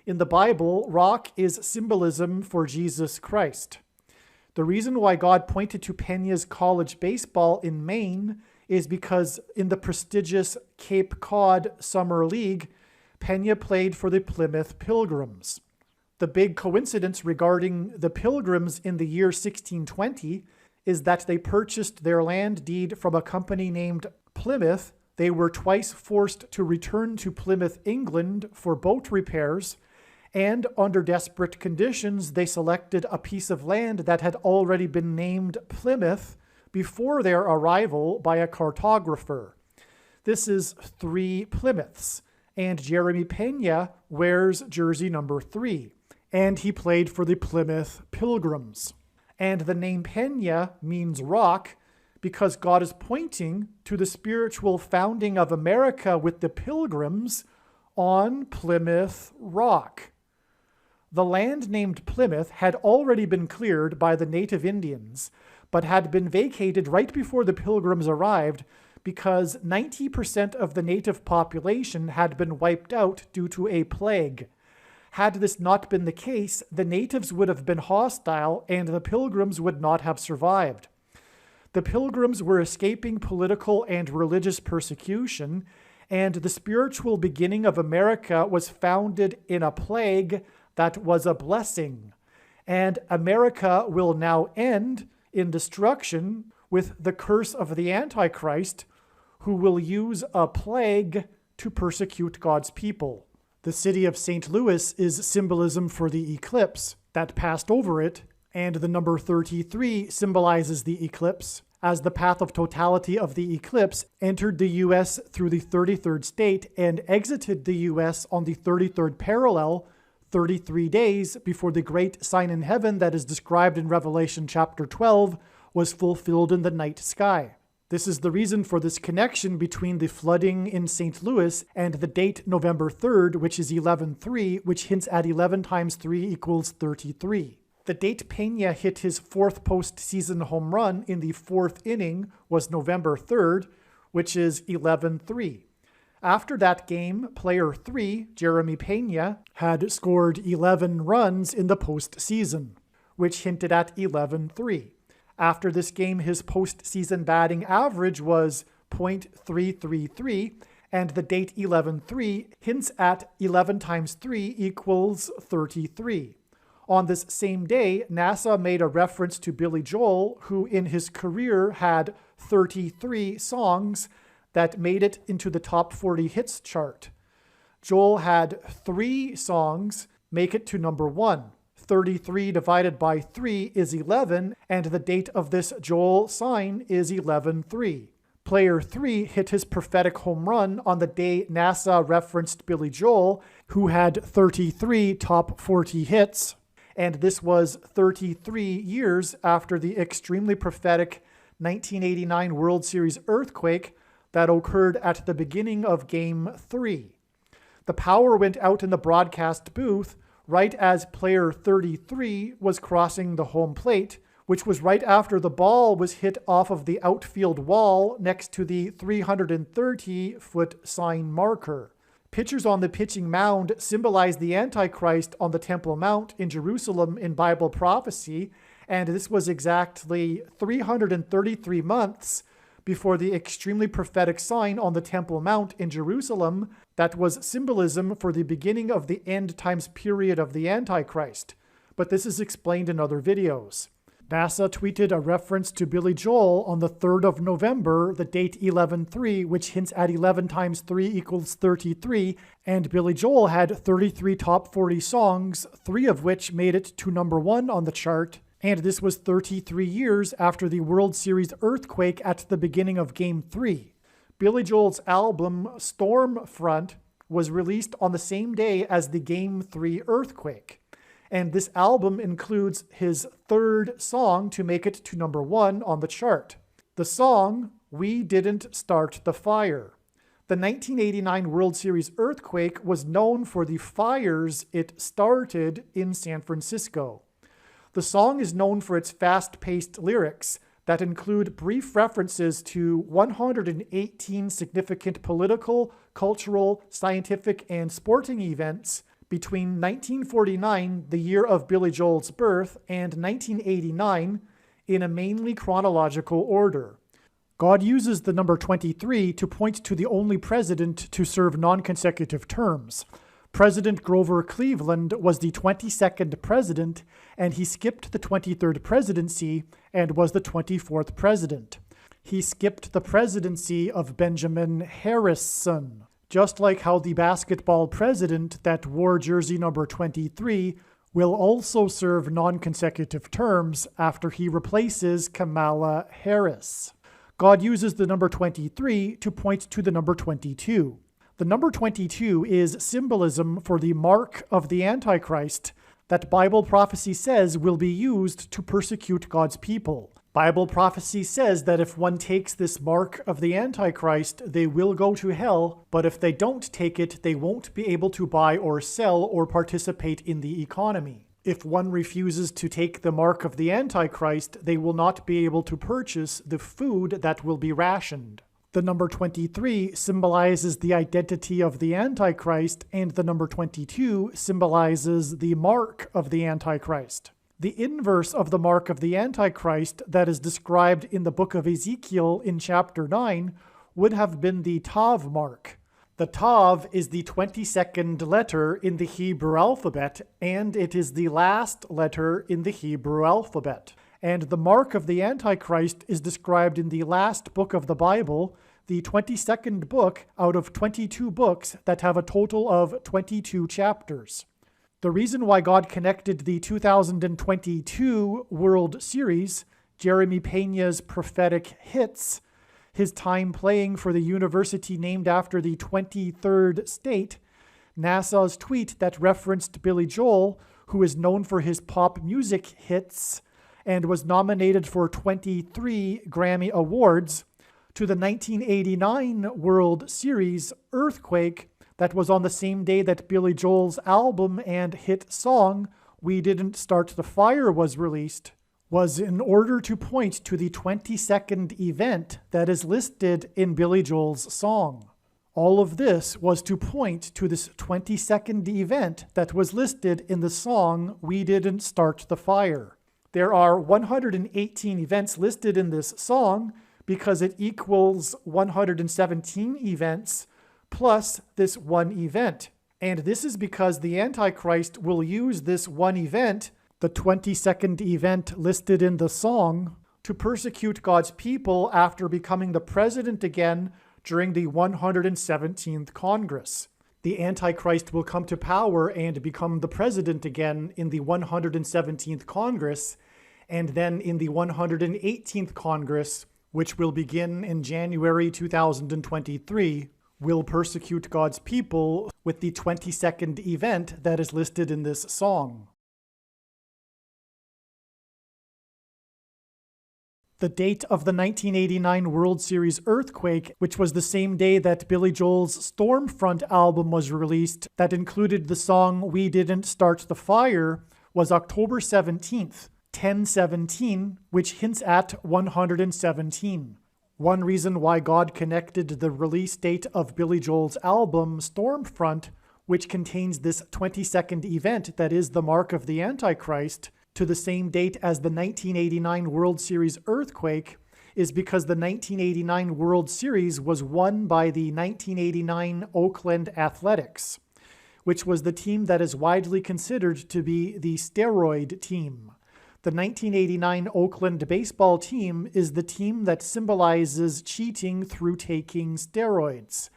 In the Bible, rock is symbolism for Jesus Christ. The reason why God pointed to Pena's college baseball in Maine is because in the prestigious Cape Cod Summer League, Pena played for the Plymouth Pilgrims. The big coincidence regarding the Pilgrims in the year 1620 is that they purchased their land deed from a company named Plymouth. They were twice forced to return to Plymouth, England for boat repairs, and under desperate conditions, they selected a piece of land that had already been named Plymouth before their arrival by a cartographer. This is 3 Plymouths, and Jeremy Pena wears jersey number 3, and he played for the Plymouth Pilgrims. And the name Pena means rock because God is pointing to the spiritual founding of America with the Pilgrims on Plymouth Rock. The land named Plymouth had already been cleared by the native Indians, but had been vacated right before the Pilgrims arrived because 90% of the native population had been wiped out due to a plague. Had this not been the case, the natives would have been hostile and the Pilgrims would not have survived. The Pilgrims were escaping political and religious persecution, and the spiritual beginning of America was founded in a plague that was a blessing. And America will now end in destruction with the curse of the Antichrist, who will use a plague to persecute God's people. The city of St. Louis is symbolism for the eclipse that passed over it, and the number 33 symbolizes the eclipse, as the path of totality of the eclipse entered the U.S. through the 33rd state and exited the U.S. on the 33rd parallel 33 days before the great sign in heaven that is described in Revelation chapter 12 was fulfilled in the night sky. This is the reason for this connection between the flooding in St. Louis and the date November 3rd, which is 11-3, which hints at 11 times 3 equals 33. The date Pena hit his fourth postseason home run in the fourth inning was November 3rd, which is 11-3. After that game, player 3, Jeremy Pena, had scored 11 runs in the postseason, which hinted at 11-3. After this game, his postseason batting average was .333, and the date 11-3 hints at 11 times 3 equals 33. On this same day, NASA made a reference to Billy Joel, who in his career had 33 songs that made it into the top 40 hits chart. Joel had 3 songs make it to number 1. 33 divided by 3 is 11, and the date of this Joel sign is 11-3. Player 3 hit his prophetic home run on the day NASA referenced Billy Joel, who had 33 top 40 hits, and this was 33 years after the extremely prophetic 1989 World Series earthquake that occurred at the beginning of Game 3. The power went out in the broadcast booth right as player 33 was crossing the home plate, which was right after the ball was hit off of the outfield wall next to the 330-foot sign marker. Pictures on the pitching mound symbolize the Antichrist on the Temple Mount in Jerusalem in Bible prophecy, and this was exactly 333 months before the extremely prophetic sign on the Temple Mount in Jerusalem that was symbolism for the beginning of the end times period of the Antichrist. But this is explained in other videos. NASA tweeted a reference to Billy Joel on the 3rd of November, the date 11-3, which hints at 11 times 3 equals 33, and Billy Joel had 33 top 40 songs, 3 of which made it to number 1 on the chart, and this was 33 years after the World Series earthquake at the beginning of Game 3. Billy Joel's album, Stormfront, was released on the same day as the Game 3 earthquake, and this album includes his 3rd song to make it to number 1 on the chart. The song, We Didn't Start the Fire. The 1989 World Series earthquake was known for the fires it started in San Francisco. The song is known for its fast-paced lyrics that include brief references to 118 significant political, cultural, scientific, and sporting events between 1949, the year of Billy Joel's birth, and 1989 in a mainly chronological order. God uses the number 23 to point to the only president to serve non-consecutive terms. President Grover Cleveland was the 22nd president, and he skipped the 23rd presidency and was the 24th president. He skipped the presidency of Benjamin Harrison, just like how the basketball president that wore jersey number 23 will also serve non-consecutive terms after he replaces Kamala Harris. God uses the number 23 to point to the number 22. The number 22 is symbolism for the mark of the Antichrist that Bible prophecy says will be used to persecute God's people. Bible prophecy says that if one takes this mark of the Antichrist, they will go to hell, but if they don't take it, they won't be able to buy or sell or participate in the economy. If one refuses to take the mark of the Antichrist, they will not be able to purchase the food that will be rationed. The number 23 symbolizes the identity of the Antichrist, and the number 22 symbolizes the mark of the Antichrist. The inverse of the mark of the Antichrist that is described in the book of Ezekiel in chapter 9 would have been the Tav mark. The Tav is the 22nd letter in the Hebrew alphabet, and it is the last letter in the Hebrew alphabet. And the mark of the Antichrist is described in the last book of the Bible, the 22nd book out of 22 books that have a total of 22 chapters. The reason why God connected the 2022 World Series, Jeremy Pena's prophetic hits, his time playing for the university named after the 23rd state, NASA's tweet that referenced Billy Joel, who is known for his pop music hits and was nominated for 23 Grammy Awards, to the 1989 World Series earthquake that was on the same day that Billy Joel's album and hit song, We Didn't Start the Fire, was released, was in order to point to the 20-second event that is listed in Billy Joel's song. All of this was to point to this 20-second event that was listed in the song, We Didn't Start the Fire. There are 118 events listed in this song because it equals 117 events plus this one event. And this is because the Antichrist will use this one event, the 20-second event listed in the song, to persecute God's people after becoming the president again during the 117th Congress. The Antichrist will come to power and become the president again in the 117th Congress, and then in the 118th Congress, which will begin in January 2023, will persecute God's people with the 20-second event that is listed in this song. The date of the 1989 World Series earthquake, which was the same day that Billy Joel's Stormfront album was released that included the song We Didn't Start the Fire, was October 17th, 1017, which hints at 117. One reason why God connected the release date of Billy Joel's album Stormfront, which contains this 20-second event that is the mark of the Antichrist, to the same date as the 1989 World Series earthquake, is because the 1989 World Series was won by the 1989 Oakland Athletics, which was the team that is widely considered to be the steroid team. The 1989 Oakland baseball team is the team that symbolizes cheating through taking steroids.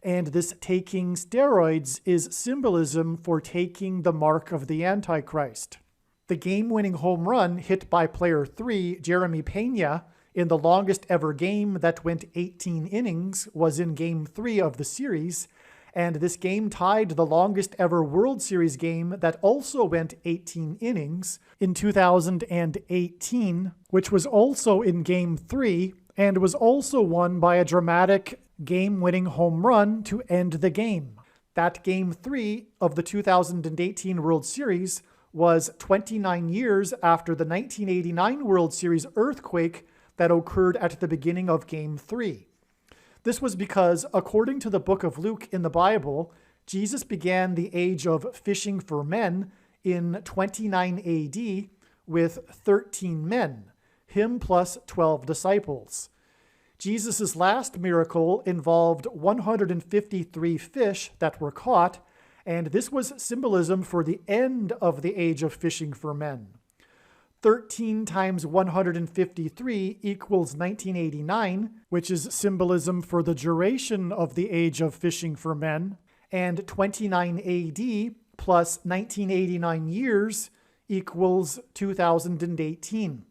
And this taking steroids is symbolism for taking the mark of the Antichrist. The game-winning home run hit by player 3, Jeremy Pena, in the longest ever game that went 18 innings was in Game 3 of the series, and this game tied the longest ever World Series game that also went 18 innings in 2018, which was also in Game 3 and was also won by a dramatic game-winning home run to end the game. That Game 3 of the 2018 World Series was 29 years after the 1989 World Series earthquake that occurred at the beginning of Game 3. This was because, according to the book of Luke in the Bible, Jesus began the age of fishing for men in 29 AD with 13 men, him plus 12 disciples. Jesus' last miracle involved 153 fish that were caught, and this was symbolism for the end of the age of fishing for men. 13 times 153 equals 1989, which is symbolism for the duration of the age of fishing for men, and 29 AD plus 1989 years equals 2018.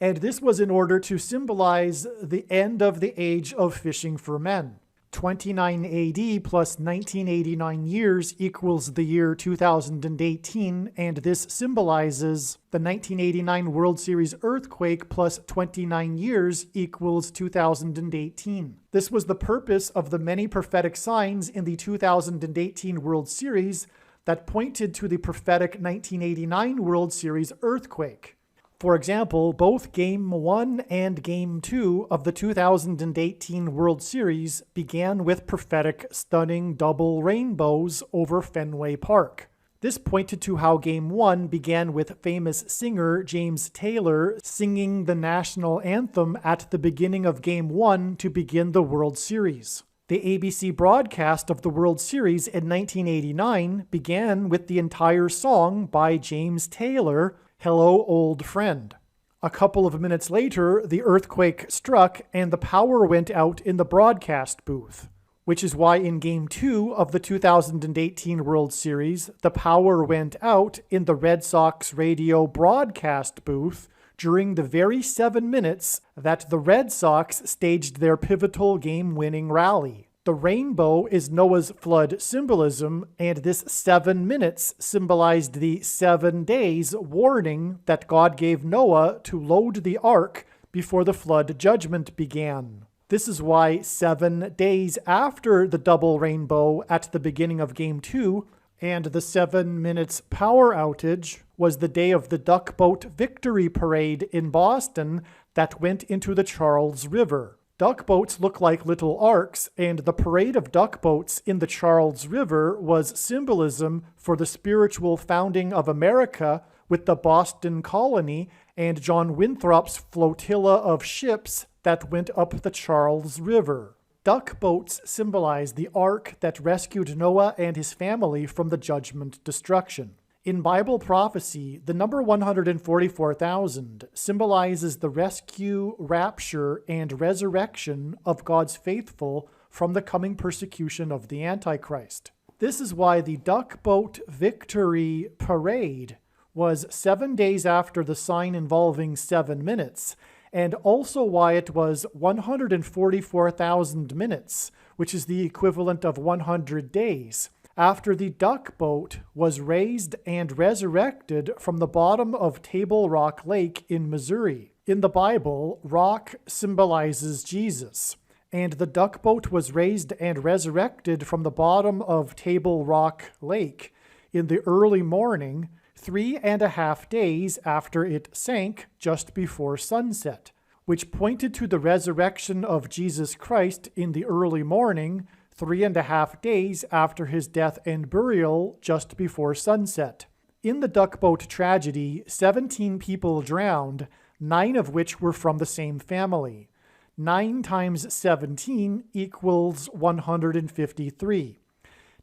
And this was in order to symbolize the end of the age of fishing for men. 29 AD plus 1989 years equals the year 2018, and this symbolizes the 1989 World Series earthquake plus 29 years equals 2018. This was the purpose of the many prophetic signs in the 2018 World Series that pointed to the prophetic 1989 World Series earthquake. For example, both Game 1 and Game 2 of the 2018 World Series began with prophetic stunning double rainbows over Fenway Park. This pointed to how Game 1 began with famous singer James Taylor singing the national anthem at the beginning of Game 1 to begin the World Series. The ABC broadcast of the World Series in 1989 began with the entire song by James Taylor, Hello, Old Friend. A couple of minutes later, the earthquake struck and the power went out in the broadcast booth, which is why in Game 2 of the 2018 World Series, the power went out in the Red Sox radio broadcast booth during the very 7 minutes that the Red Sox staged their pivotal game-winning rally. The rainbow is Noah's flood symbolism, and this 7 minutes symbolized the 7 days warning that God gave Noah to load the ark before the flood judgment began. This is why 7 days after the double rainbow at the beginning of Game 2 and the 7 minutes power outage was the day of the Duck Boat Victory Parade in Boston that went into the Charles River. Duck boats look like little arcs, and the parade of duck boats in the Charles River was symbolism for the spiritual founding of America with the Boston colony and John Winthrop's flotilla of ships that went up the Charles River. Duck boats symbolize the ark that rescued Noah and his family from the judgment destruction. In Bible prophecy, the number 144,000 symbolizes the rescue, rapture, and resurrection of God's faithful from the coming persecution of the Antichrist. This is why the Duck Boat Victory Parade was 7 days after the sign involving 7 minutes, and also why it was 144,000 minutes, which is the equivalent of 100 days, after the duck boat was raised and resurrected from the bottom of Table Rock Lake in Missouri. In the Bible, rock symbolizes Jesus, and the duck boat was raised and resurrected from the bottom of Table Rock Lake in the early morning, 3.5 days after it sank just before sunset, which pointed to the resurrection of Jesus Christ in the early morning, 3.5 days after his death and burial just before sunset. In the duck boat tragedy, 17 people drowned, 9 of which were from the same family. 9 times 17 equals 153.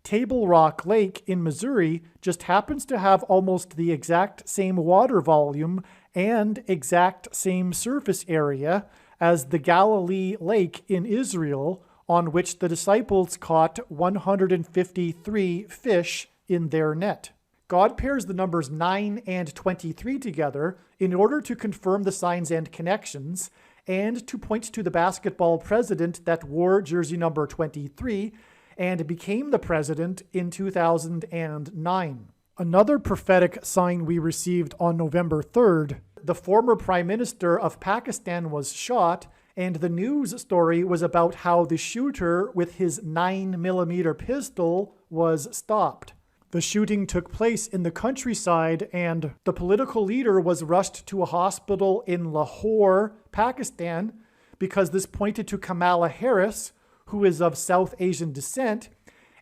Table Rock Lake in Missouri just happens to have almost the exact same water volume and exact same surface area as the Galilee Lake in Israel, on which the disciples caught 153 fish in their net. God pairs the numbers 9 and 23 together in order to confirm the signs and connections, and to point to the basketball president that wore jersey number 23 and became the president in 2009. Another prophetic sign we received on November 3rd, the former Prime Minister of Pakistan was shot, and the news story was about how the shooter with his 9mm pistol was stopped. The shooting took place in the countryside, and the political leader was rushed to a hospital in Lahore, Pakistan, because this pointed to Kamala Harris, who is of South Asian descent,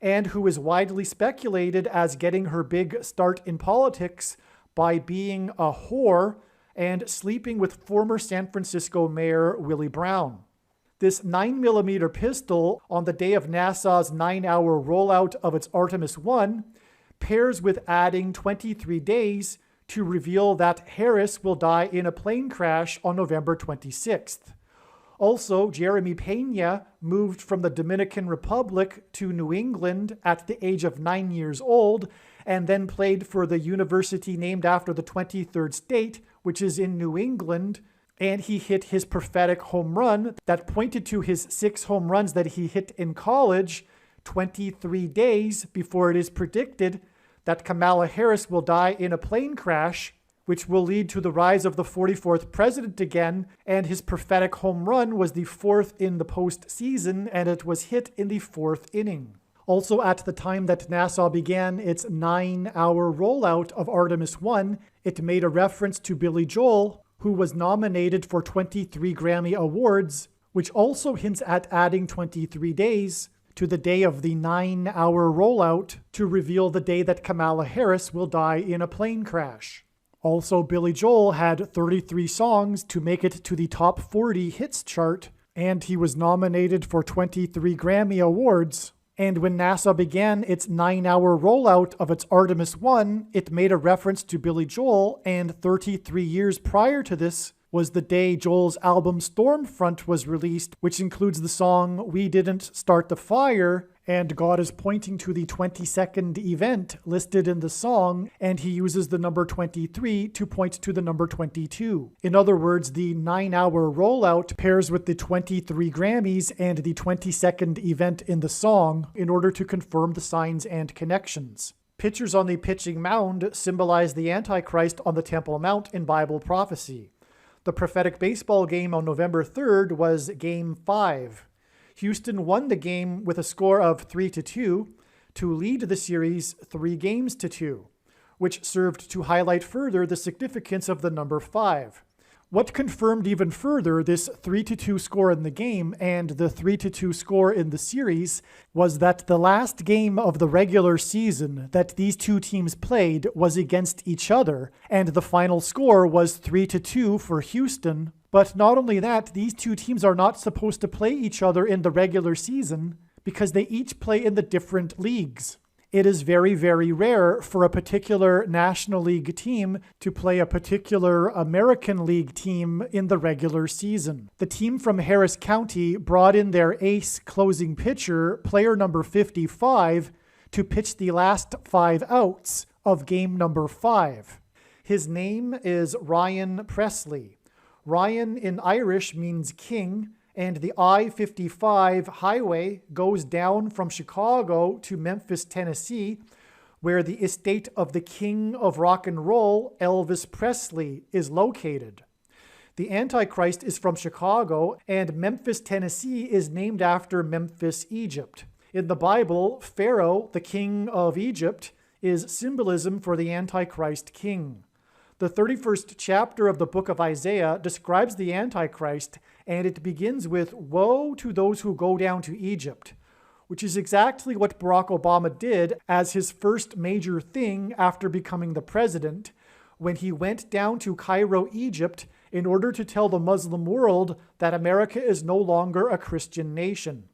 and who is widely speculated as getting her big start in politics by being a whore and sleeping with former San Francisco Mayor Willie Brown. This 9mm pistol on the day of NASA's 9-hour rollout of its Artemis 1 pairs with adding 23 days to reveal that Harris will die in a plane crash on November 26th. Also, Jeremy Pena moved from the Dominican Republic to New England at the age of 9 years old, and then played for the university named after the 23rd state, which is in New England, and he hit his prophetic home run that pointed to his 6 home runs that he hit in college 23 days before it is predicted that Kamala Harris will die in a plane crash, which will lead to the rise of the 44th president again, and his prophetic home run was the 4th in the postseason, and it was hit in the 4th inning. Also, at the time that NASA began its 9-hour rollout of Artemis 1, it made a reference to Billy Joel, who was nominated for 23 Grammy Awards, which also hints at adding 23 days to the day of the 9-hour rollout to reveal the day that Kamala Harris will die in a plane crash. Also, Billy Joel had 33 songs to make it to the top 40 hits chart, and he was nominated for 23 Grammy Awards. And when NASA began its 9-hour rollout of its Artemis 1, it made a reference to Billy Joel, and 33 years prior to this was the day Joel's album Stormfront was released, which includes the song We Didn't Start the Fire, and God is pointing to the 22nd event listed in the song, and he uses the number 23 to point to the number 22. In other words, the 9-hour rollout pairs with the 23 Grammys and the 22nd event in the song in order to confirm the signs and connections. Pictures on the pitching mound symbolize the Antichrist on the Temple Mount in Bible prophecy. The prophetic baseball game on November 3rd was Game 5. Houston won the game with a score of 3-2 to lead the series 3-2, which served to highlight further the significance of the number 5. What confirmed even further this 3-2 score in the game and the 3-2 score in the series was that the last game of the regular season that these two teams played was against each other, and the final score was 3-2 for Houston. But not only that, these two teams are not supposed to play each other in the regular season because they each play in the different leagues. It is very, very rare for a particular National League team to play a particular American League team in the regular season. The team from Harris County brought in their ace closing pitcher, player number 55, to pitch the last 5 outs of game number 5. His name is Ryan Presley. Ryan in Irish means king, and the I-55 highway goes down from Chicago to Memphis, Tennessee, where the estate of the king of rock and roll, Elvis Presley, is located. The Antichrist is from Chicago, and Memphis, Tennessee is named after Memphis, Egypt. In the Bible, Pharaoh, the king of Egypt, is symbolism for the Antichrist king. The 31st chapter of the book of Isaiah describes the Antichrist, and it begins with, "Woe to those who go down to Egypt," which is exactly what Barack Obama did as his first major thing after becoming the president, when he went down to Cairo, Egypt, in order to tell the Muslim world that America is no longer a Christian nation.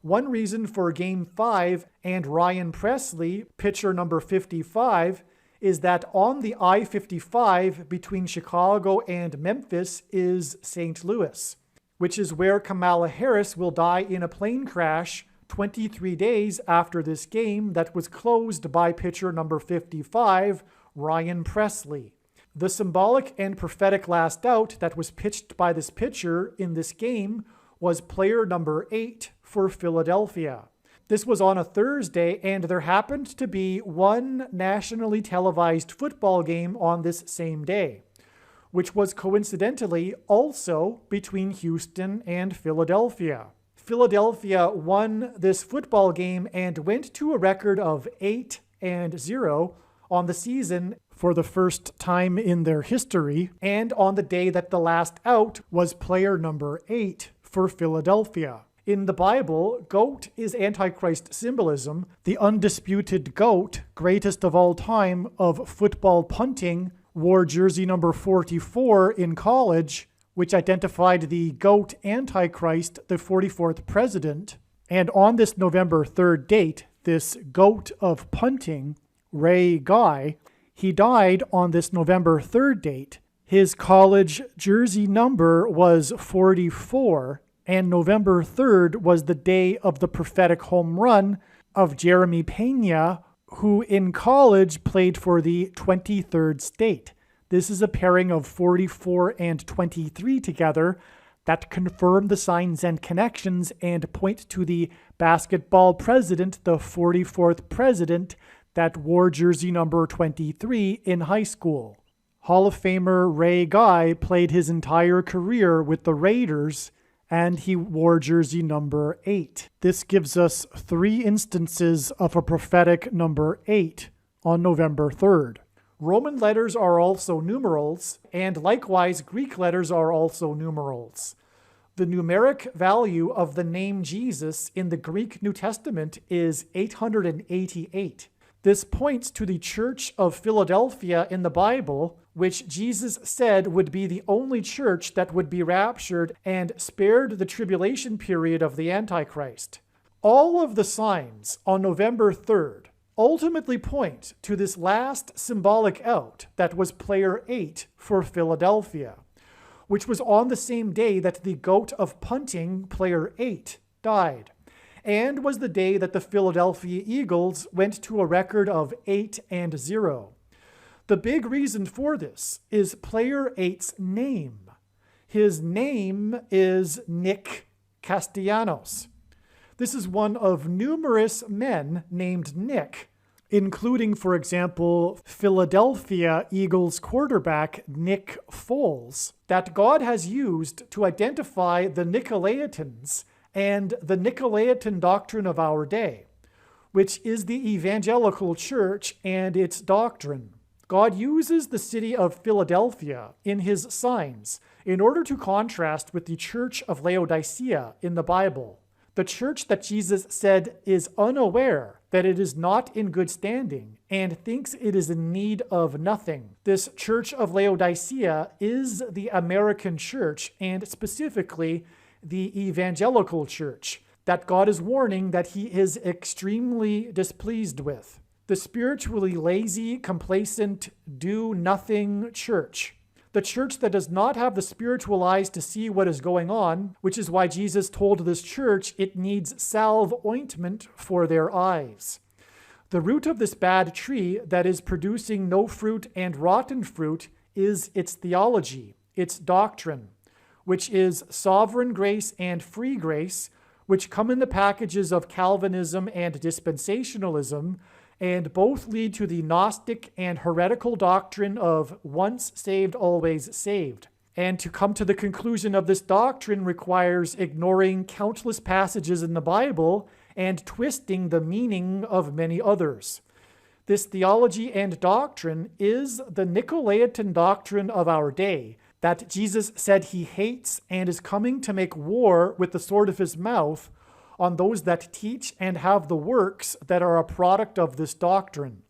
One reason for Game 5 and Ryan Presley, pitcher number 55, is that on the I-55 between Chicago and Memphis is St. Louis, which is where Kamala Harris will die in a plane crash 23 days after this game that was closed by pitcher number 55, Ryan Presley. The symbolic and prophetic last out that was pitched by this pitcher in this game was player number 8 for Philadelphia. This was on a Thursday, and there happened to be one nationally televised football game on this same day, which was coincidentally also between Houston and Philadelphia. Philadelphia won this football game and went to a record of 8-0 on the season for the first time in their history, and on the day that the last out was player number 8 for Philadelphia. In the Bible, goat is Antichrist symbolism. The undisputed GOAT, greatest of all time of football punting, wore jersey number 44 in college, which identified the GOAT Antichrist, the 44th president. And on this November 3rd date, this GOAT of punting, Ray Guy, he died on this November 3rd date. His college jersey number was 44, and November 3rd was the day of the prophetic home run of Jeremy Pena, who in college played for the 23rd state. This is a pairing of 44 and 23 together that confirm the signs and connections and point to the basketball president, the 44th president, that wore jersey number 23 in high school. Hall of Famer Ray Guy played his entire career with the Raiders, and he wore jersey number 8. This gives us 3 instances of a prophetic number 8 on November 3rd. Roman letters are also numerals, and likewise Greek letters are also numerals. The numeric value of the name Jesus in the Greek New Testament is 888. This points to the Church of Philadelphia in the Bible, which Jesus said would be the only church that would be raptured and spared the tribulation period of the Antichrist. All of the signs on November 3rd ultimately point to this last symbolic out that was player 8 for Philadelphia, which was on the same day that the GOAT of punting, player 8, died, and was the day that the Philadelphia Eagles went to a record of 8-0. The big reason for this is player 8's name. His name is Nick Castellanos. This is one of numerous men named Nick including, for example, Philadelphia Eagles quarterback Nick Foles, that God has used to identify the Nicolaitans and the Nicolaitan doctrine of our day, which is the evangelical church and its doctrine. God uses the city of Philadelphia in his signs in order to contrast with the church of Laodicea in the Bible, the church that Jesus said is unaware that it is not in good standing and thinks it is in need of nothing. This church of Laodicea is the American church, and specifically the evangelical church, that God is warning that he is extremely displeased with. The spiritually lazy, complacent, do-nothing church. The church that does not have the spiritual eyes to see what is going on, which is why Jesus told this church it needs salve ointment for their eyes. The root of this bad tree that is producing no fruit and rotten fruit is its theology, its doctrine, which is sovereign grace and free grace, which come in the packages of Calvinism and dispensationalism, and both lead to the Gnostic and heretical doctrine of once saved, always saved. And to come to the conclusion of this doctrine requires ignoring countless passages in the Bible and twisting the meaning of many others. This theology and doctrine is the Nicolaitan doctrine of our day, that Jesus said he hates and is coming to make war with the sword of his mouth on those that teach and have the works that are a product of this doctrine.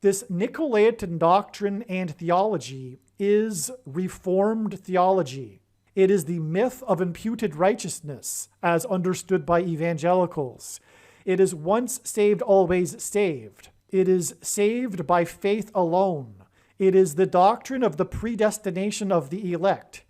This Nicolaitan doctrine and theology is Reformed theology. It is the myth of imputed righteousness, as understood by evangelicals. It is once saved, always saved. It is saved by faith alone. It is the doctrine of the predestination of the elect.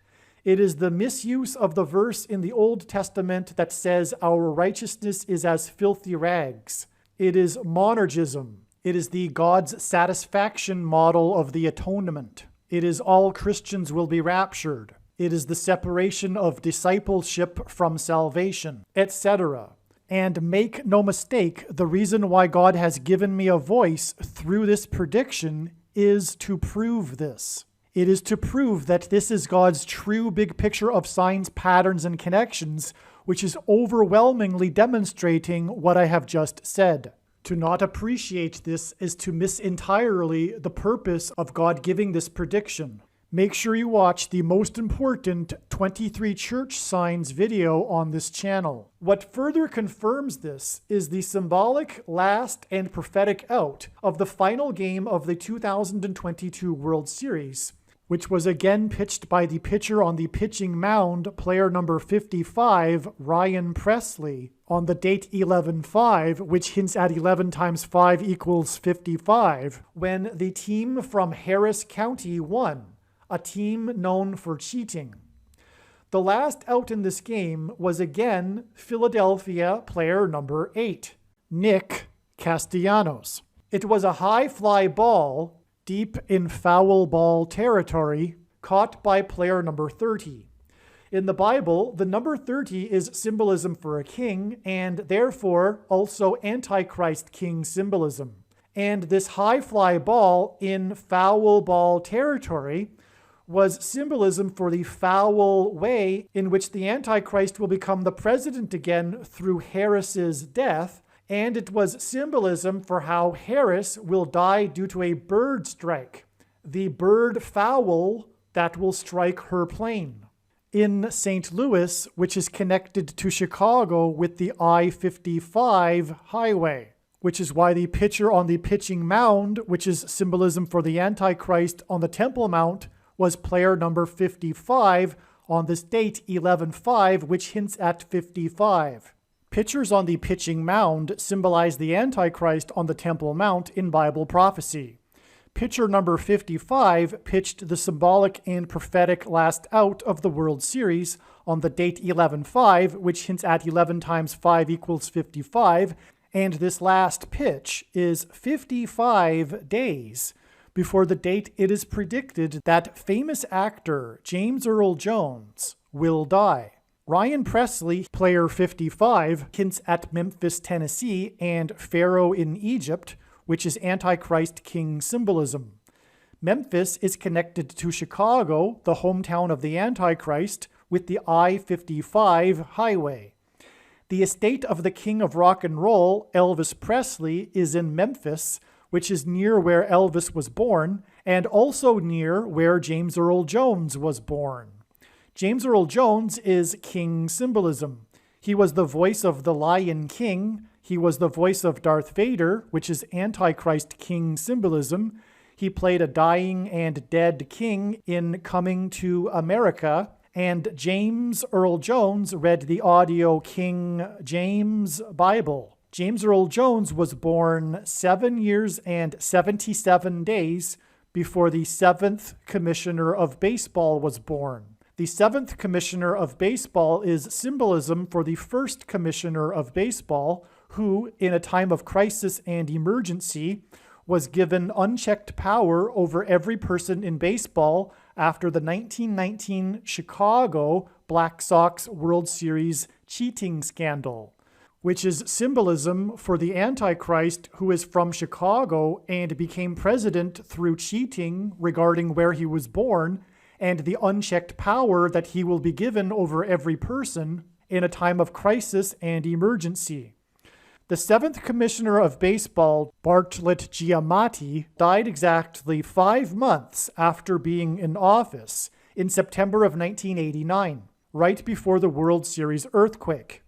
It is the misuse of the verse in the Old Testament that says our righteousness is as filthy rags. It is monergism. It is the God's satisfaction model of the atonement. It is all Christians will be raptured. It is the separation of discipleship from salvation, etc. And make no mistake, the reason why God has given me a voice through this prediction is to prove this. It is to prove that this is God's true big picture of signs, patterns, and connections, which is overwhelmingly demonstrating what I have just said. To not appreciate this is to miss entirely the purpose of God giving this prediction. Make sure you watch the most important 23 church signs video on this channel. What further confirms this is the symbolic last and prophetic out of the final game of the 2022 World Series, which was again pitched by the pitcher on the pitching mound, player number 55, Ryan Presley, on the date 11-5, which hints at 11 times 5 equals 55, when the team from Harris County won, a team known for cheating. The last out in this game was again Philadelphia player number 8, Nick Castellanos. It was a high fly ball deep in foul ball territory, caught by player number 30. In the Bible, the number 30 is symbolism for a king, and therefore also Antichrist king symbolism. And this high fly ball in foul ball territory was symbolism for the foul way in which the Antichrist will become the president again through Harris's death, and it was symbolism for how Harris will die due to a bird strike, the bird fowl that will strike her plane. In St. Louis, which is connected to Chicago with the I-55 highway, which is why the pitcher on the pitching mound, which is symbolism for the Antichrist on the Temple Mount, was player number 55 on this date 11-5, which hints at 55. Pitchers on the pitching mound symbolize the Antichrist on the Temple Mount in Bible prophecy. Pitcher number 55 pitched the symbolic and prophetic last out of the World Series on the date 11-5, which hints at 11 times 5 equals 55, and this last pitch is 55 days before the date it is predicted that famous actor James Earl Jones will die. Ryan Presley, player 55, hints at Memphis, Tennessee, and Pharaoh in Egypt, which is Antichrist king symbolism. Memphis is connected to Chicago, the hometown of the Antichrist, with the I-55 highway. The estate of the king of rock and roll, Elvis Presley, is in Memphis, which is near where Elvis was born, and also near where James Earl Jones was born. James Earl Jones is king symbolism. He was the voice of the Lion King. He was the voice of Darth Vader, which is Antichrist king symbolism. He played a dying and dead king in Coming to America. And James Earl Jones read the audio King James Bible. James Earl Jones was born 7 years and 77 days before the 7th Commissioner of Baseball was born. The 7th Commissioner of Baseball is symbolism for the 1st Commissioner of Baseball, who, in a time of crisis and emergency, was given unchecked power over every person in baseball after the 1919 Chicago Black Sox World Series cheating scandal, which is symbolism for the Antichrist who is from Chicago and became president through cheating regarding where he was born, and the unchecked power that he will be given over every person in a time of crisis and emergency. The 7th Commissioner of Baseball, Bartlett Giamatti, died exactly 5 months after being in office in September of 1989, right before the World Series earthquake.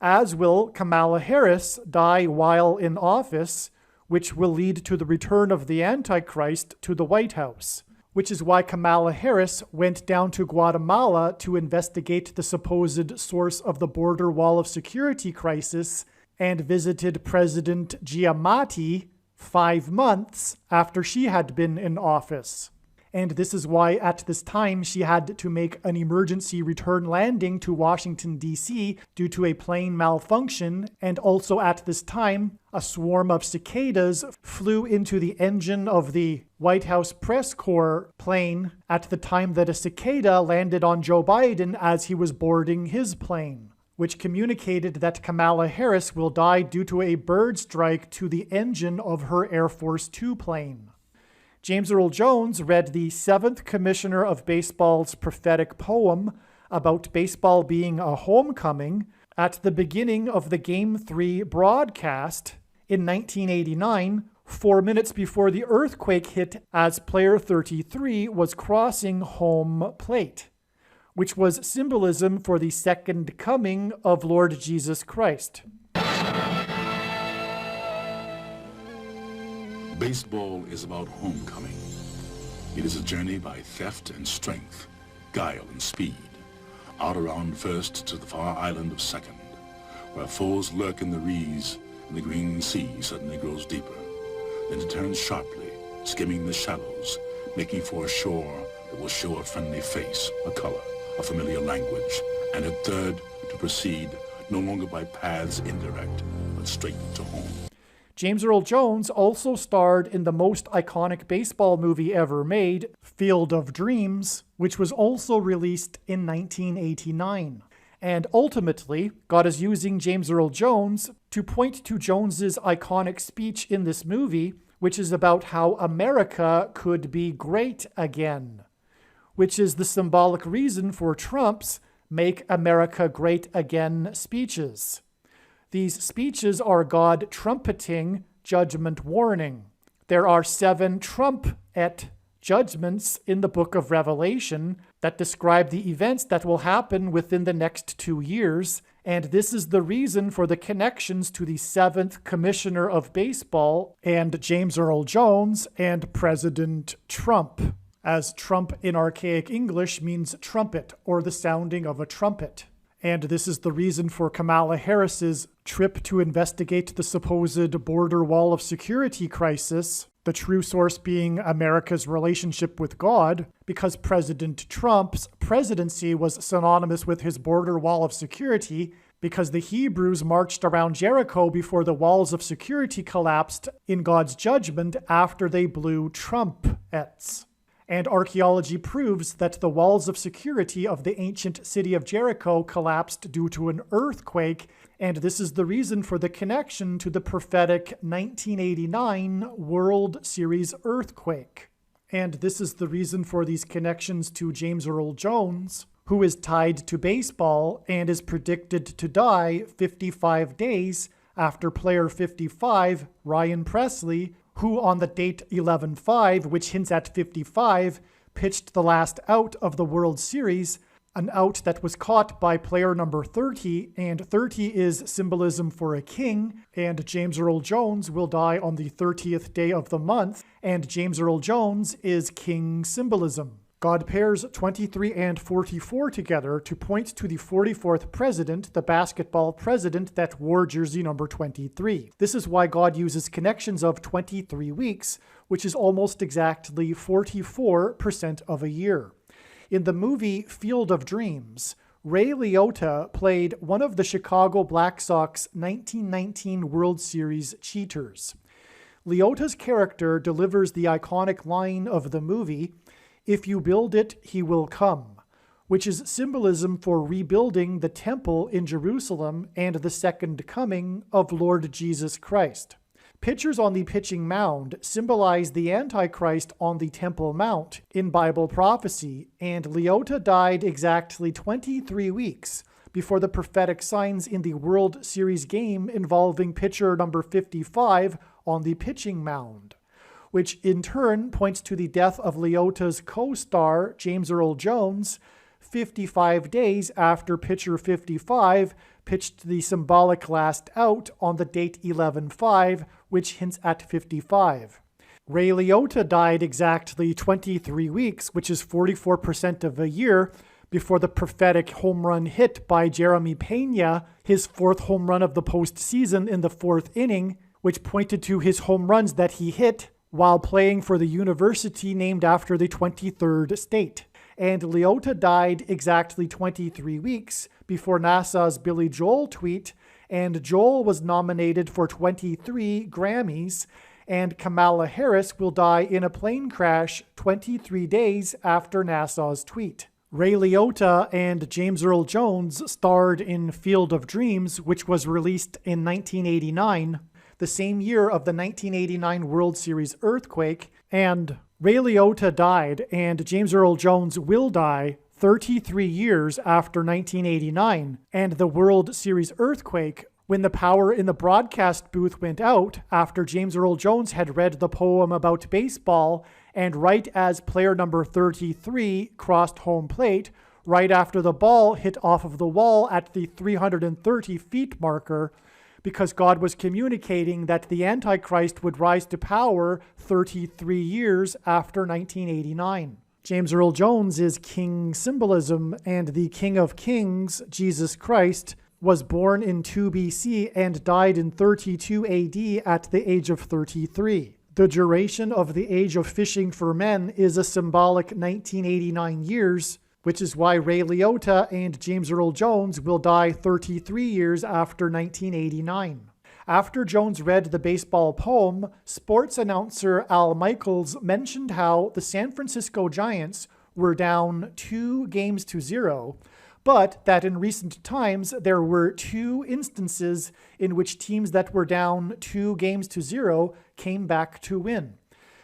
As will Kamala Harris die while in office, which will lead to the return of the Antichrist to the White House, which is why Kamala Harris went down to Guatemala to investigate the supposed source of the border wall of security crisis and visited President Giamatti 5 months after she had been in office. And this is why at this time she had to make an emergency return landing to Washington, D.C. due to a plane malfunction, and also at this time a swarm of cicadas flew into the engine of the White House press corps plane at the time that a cicada landed on Joe Biden as he was boarding his plane, which communicated that Kamala Harris will die due to a bird strike to the engine of her Air Force Two plane. James Earl Jones read the 7th Commissioner of Baseball's prophetic poem about baseball being a homecoming at the beginning of the Game 3 broadcast in 1989, 4 minutes before the earthquake hit as player 33 was crossing home plate, which was symbolism for the second coming of Lord Jesus Christ. Baseball is about homecoming. It is a journey by theft and strength, guile and speed, out around first to the far island of second, where foes lurk in the reeds and the green sea suddenly grows deeper. Then it turns sharply, skimming the shallows, making for a shore that will show a friendly face, a color, a familiar language, and at third to proceed no longer by paths indirect, but straight to home. James Earl Jones also starred in the most iconic baseball movie ever made, Field of Dreams, which was also released in 1989. And ultimately, God is using James Earl Jones to point to Jones's iconic speech in this movie, which is about how America could be great again, which is the symbolic reason for Trump's Make America Great Again speeches. These speeches are God trumpeting judgment warning. There are 7 trumpet judgments in the book of Revelation that describe the events that will happen within the next 2 years, and this is the reason for the connections to the 7th Commissioner of Baseball and James Earl Jones and President Trump, as Trump in archaic English means trumpet or the sounding of a trumpet. And this is the reason for Kamala Harris's trip to investigate the supposed border wall of security crisis, the true source being America's relationship with God, because President Trump's presidency was synonymous with his border wall of security, because the Hebrews marched around Jericho before the walls of security collapsed in God's judgment after they blew trumpets. And archaeology proves that the walls of security of the ancient city of Jericho collapsed due to an earthquake, And this is the reason for the connection to the prophetic 1989 World Series earthquake. And this is the reason for these connections to James Earl Jones, who is tied to baseball and is predicted to die 55 days after player 55, Ryan Presley, who on the date 11-5, which hints at 55, pitched the last out of the World Series, an out that was caught by player number 30, and 30 is symbolism for a king, and James Earl Jones will die on the 30th day of the month, and James Earl Jones is king symbolism. God pairs 23 and 44 together to point to the 44th president, the basketball president that wore jersey number 23. This is why God uses connections of 23 weeks, which is almost exactly 44% of a year. In the movie Field of Dreams, Ray Liotta played one of the Chicago Black Sox 1919 World Series cheaters. Liotta's character delivers the iconic line of the movie, "If you build it, he will come," which is symbolism for rebuilding the temple in Jerusalem and the second coming of Lord Jesus Christ. Pitchers on the pitching mound symbolize the Antichrist on the Temple Mount in Bible prophecy, and Liotta died exactly 23 weeks before the prophetic signs in the World Series game involving pitcher number 55 on the pitching mound, which in turn points to the death of Liotta's co-star, James Earl Jones, 55 days after pitcher 55 pitched the symbolic last out on the date 11-5, which hints at 55. Ray Liotta died exactly 23 weeks, which is 44% of a year, before the prophetic home run hit by Jeremy Pena, his fourth home run of the postseason in the fourth inning, which pointed to his home runs that he hit while playing for the university named after the 23rd state. And Liotta died exactly 23 weeks before NASA's Billy Joel tweet, and Joel was nominated for 23 Grammys, and Kamala Harris will die in a plane crash 23 days after NASA's tweet. Ray Liotta and James Earl Jones starred in Field of Dreams, which was released in 1989, the same year of the 1989 World Series earthquake, and Ray Liotta died and James Earl Jones will die 33 years after 1989 and the World Series earthquake, when the power in the broadcast booth went out after James Earl Jones had read the poem about baseball, and right as player number 33 crossed home plate, right after the ball hit off of the wall at the 330 feet marker, because God was communicating that the Antichrist would rise to power 33 years after 1989. James Earl Jones is king symbolism, and the King of Kings, Jesus Christ, was born in 2 BC and died in 32 AD at the age of 33. The duration of the age of fishing for men is a symbolic 1989 years, which is why Ray Liotta and James Earl Jones will die 33 years after 1989. After Jones read the baseball poem, sports announcer Al Michaels mentioned how the San Francisco Giants were down 2-0, but that in recent times there were 2 instances in which teams that were down 2-0 came back to win.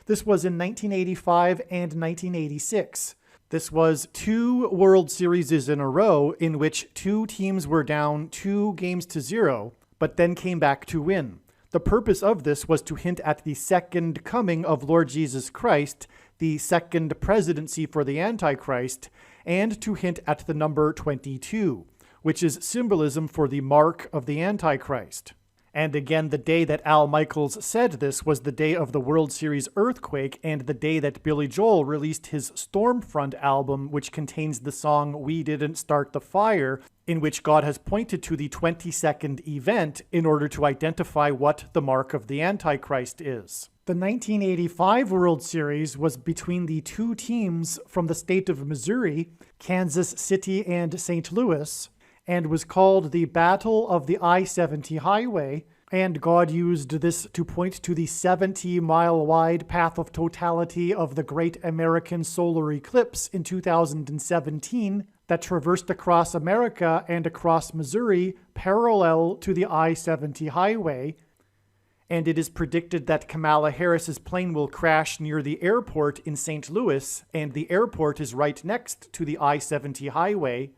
This was in 1985 and 1986. This was 2 World Series in a row in which 2 teams were down 2-0, but then came back to win. The purpose of this was to hint at the second coming of Lord Jesus Christ, the second presidency for the Antichrist, and to hint at the number 22, which is symbolism for the mark of the Antichrist. And again, the day that Al Michaels said this was the day of the World Series earthquake and the day that Billy Joel released his Stormfront album, which contains the song We Didn't Start the Fire, in which God has pointed to the 22nd event in order to identify what the mark of the Antichrist is. The 1985 World Series was between the 2 teams from the state of Missouri, Kansas City and St. Louis, and was called the Battle of the I-70 Highway, and God used this to point to the 70-mile-wide path of totality of the Great American Solar Eclipse in 2017, that traversed across America and across Missouri parallel to the I-70 highway, and it is predicted that Kamala Harris's plane will crash near the airport in St. Louis, and the airport is right next to the I-70 highway.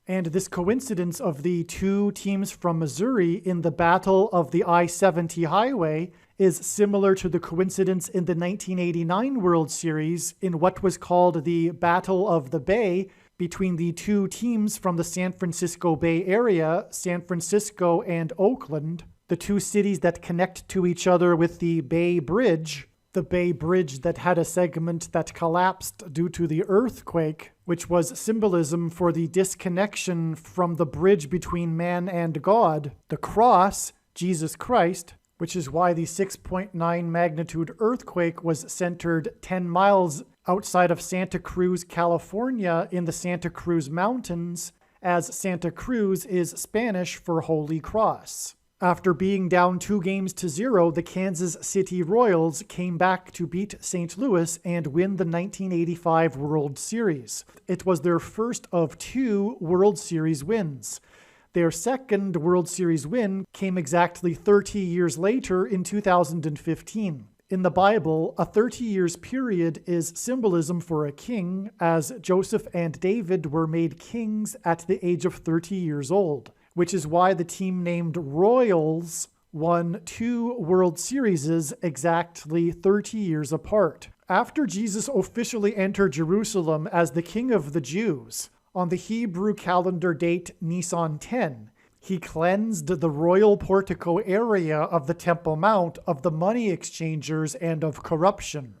And this coincidence of the two teams from Missouri in the battle of the I-70 highway is similar to the coincidence in the 1989 World Series in what was called the Battle of the Bay between the two teams from the San Francisco Bay Area, San Francisco and Oakland, the two cities that connect to each other with the Bay Bridge, the Bay Bridge that had a segment that collapsed due to the earthquake, which was symbolism for the disconnection from the bridge between man and God, the cross, Jesus Christ, which is why the 6.9 magnitude earthquake was centered 10 miles outside of Santa Cruz, California, in the Santa Cruz Mountains, as Santa Cruz is Spanish for Holy Cross. After being down 2-0, the Kansas City Royals came back to beat St. Louis and win the 1985 World Series. It was their first of 2 World Series wins. Their second World Series win came exactly 30 years later in 2015. In the Bible, a 30 years period is symbolism for a king, as Joseph and David were made kings at the age of 30 years old, which is why the team named Royals won 2 World Series exactly 30 years apart. After Jesus officially entered Jerusalem as the King of the Jews, on the Hebrew calendar date Nisan 10, he cleansed the royal portico area of the Temple Mount of the money exchangers and of corruption.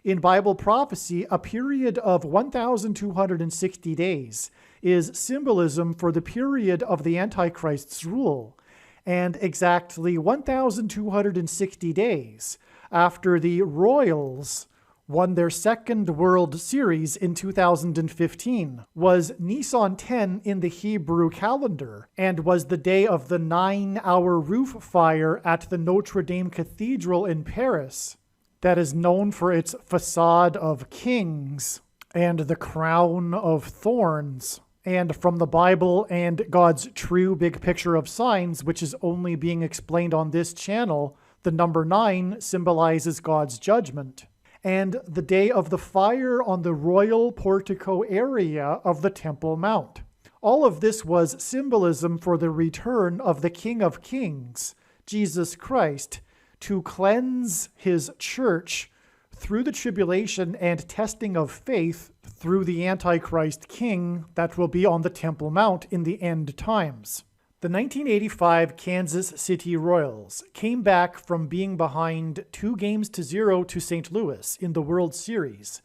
In Bible prophecy, a period of 1,260 days is symbolism for the period of the Antichrist's rule, and exactly 1,260 days after the Royals won their second World Series in 2015 was Nisan 10 in the Hebrew calendar, and was the day of the 9-hour roof fire at the Notre Dame Cathedral in Paris, that is known for its facade of kings and the crown of thorns. And from the Bible and God's true big picture of signs, which is only being explained on this channel, the number 9 symbolizes God's judgment. And the day of the fire on the royal portico area of the Temple Mount. All of this was symbolism for the return of the King of Kings, Jesus Christ, to cleanse his church through the tribulation and testing of faith through the Antichrist king that will be on the Temple Mount in the end times. The 1985 Kansas City Royals came back from being behind 2-0 to St. Louis in the World Series,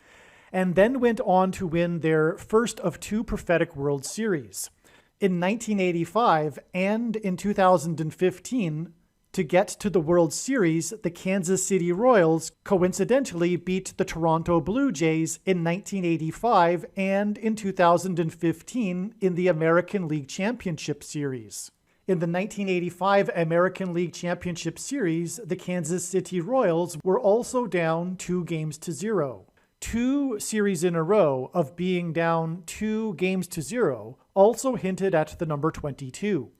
and then went on to win their first of 2 prophetic World Series. In 1985 and in 2015, to get to the World Series, the Kansas City Royals coincidentally beat the Toronto Blue Jays in 1985 and in 2015 in the American League Championship Series. In the 1985 American League Championship Series, the Kansas City Royals were also down 2-0. 2 series in a row of being down 2-0 also hinted at the number 22.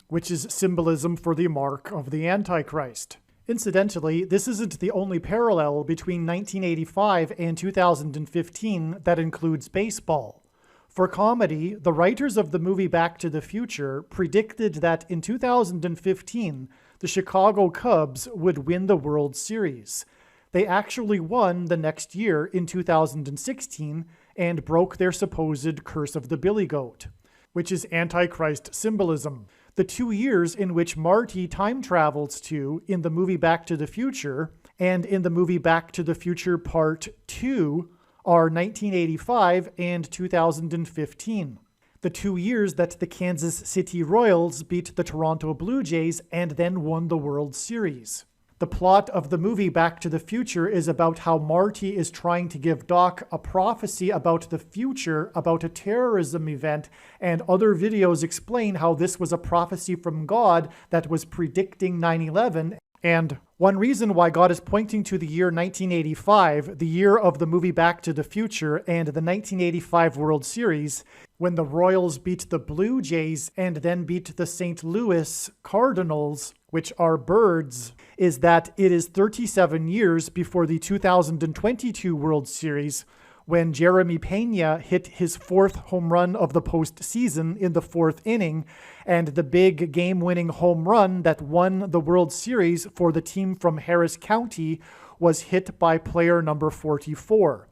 Which is symbolism for the mark of the Antichrist. Incidentally, this isn't the only parallel between 1985 and 2015 that includes baseball. For comedy, the writers of the movie Back to the Future predicted that in 2015, the Chicago Cubs would win the World Series. They actually won the next year in 2016 and broke their supposed curse of the Billy Goat, which is Antichrist symbolism. The 2 years in which Marty time travels to in the movie Back to the Future and in the movie Back to the Future Part 2 are 1985 and 2015. The 2 years that the Kansas City Royals beat the Toronto Blue Jays and then won the World Series. The plot of the movie Back to the Future is about how Marty is trying to give Doc a prophecy about the future, about a terrorism event, and other videos explain how this was a prophecy from God that was predicting 9/11, and One reason why God is pointing to the year 1985, the year of the movie Back to the Future, and the 1985 World Series, when the Royals beat the Blue Jays and then beat the St. Louis Cardinals, which are birds, is that it is 37 years before the 2022 World Series, when Jeremy Pena hit his 4th home run of the postseason in the 4th inning, and the big game-winning home run that won the World Series for the team from Harris County was hit by player number 44.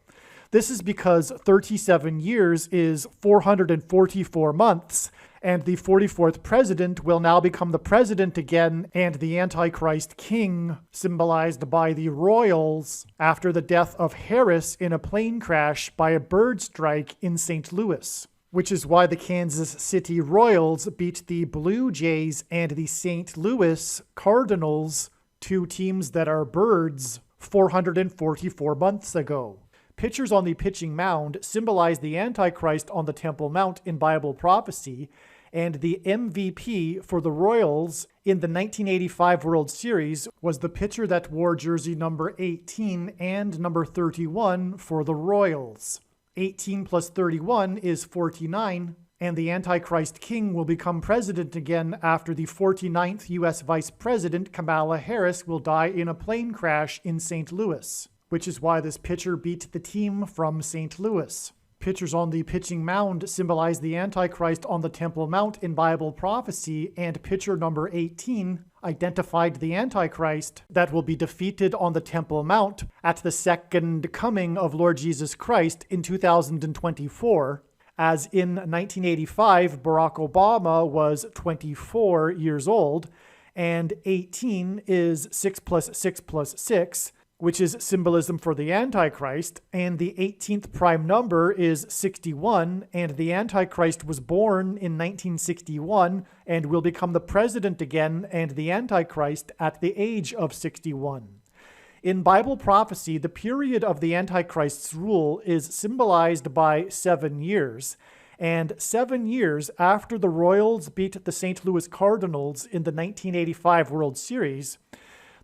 This is because 37 years is 444 months, and the 44th president will now become the president again, and the Antichrist king, symbolized by the Royals, after the death of Harris in a plane crash by a bird strike in St. Louis, which is why the Kansas City Royals beat the Blue Jays and the St. Louis Cardinals, 2 teams that are birds, 444 months ago. Pitchers on the pitching mound symbolize the Antichrist on the Temple Mount in Bible prophecy, and the MVP for the Royals in the 1985 World Series was the pitcher that wore jersey number 18 and number 31 for the Royals. 18 plus 31 is 49, and the Antichrist king will become president again after the 49th U.S. Vice President Kamala Harris will die in a plane crash in St. Louis, which is why this pitcher beat the team from St. Louis. Pitchers on the pitching mound symbolize the Antichrist on the Temple Mount in Bible prophecy, and pitcher number 18 identified the Antichrist that will be defeated on the Temple Mount at the second coming of Lord Jesus Christ in 2024. As in 1985, Barack Obama was 24 years old, and 18 is 6 plus 6 plus 6, which is symbolism for the Antichrist, and the 18th prime number is 61, and the Antichrist was born in 1961 and will become the president again and the Antichrist at the age of 61. In Bible prophecy, the period of the Antichrist's rule is symbolized by 7 years, and 7 years after the Royals beat the St. Louis Cardinals in the 1985 World Series,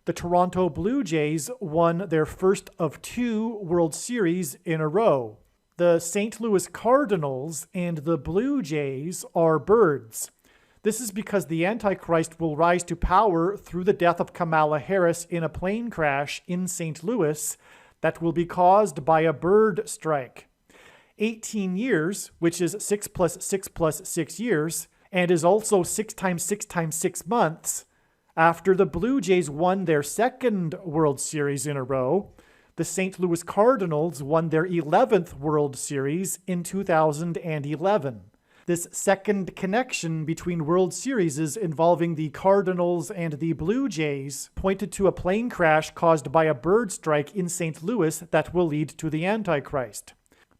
the Toronto Blue Jays won their first of 2 World Series in a row. The St. Louis Cardinals and the Blue Jays are birds. This is because the Antichrist will rise to power through the death of Kamala Harris in a plane crash in St. Louis that will be caused by a bird strike. 18 years, which is 6 plus 6 plus 6 years, and is also 6 times 6 times 6 months, after the Blue Jays won their 2nd World Series in a row, the St. Louis Cardinals won their 11th World Series in 2011. This second connection between World Series involving the Cardinals and the Blue Jays pointed to a plane crash caused by a bird strike in St. Louis that will lead to the Antichrist.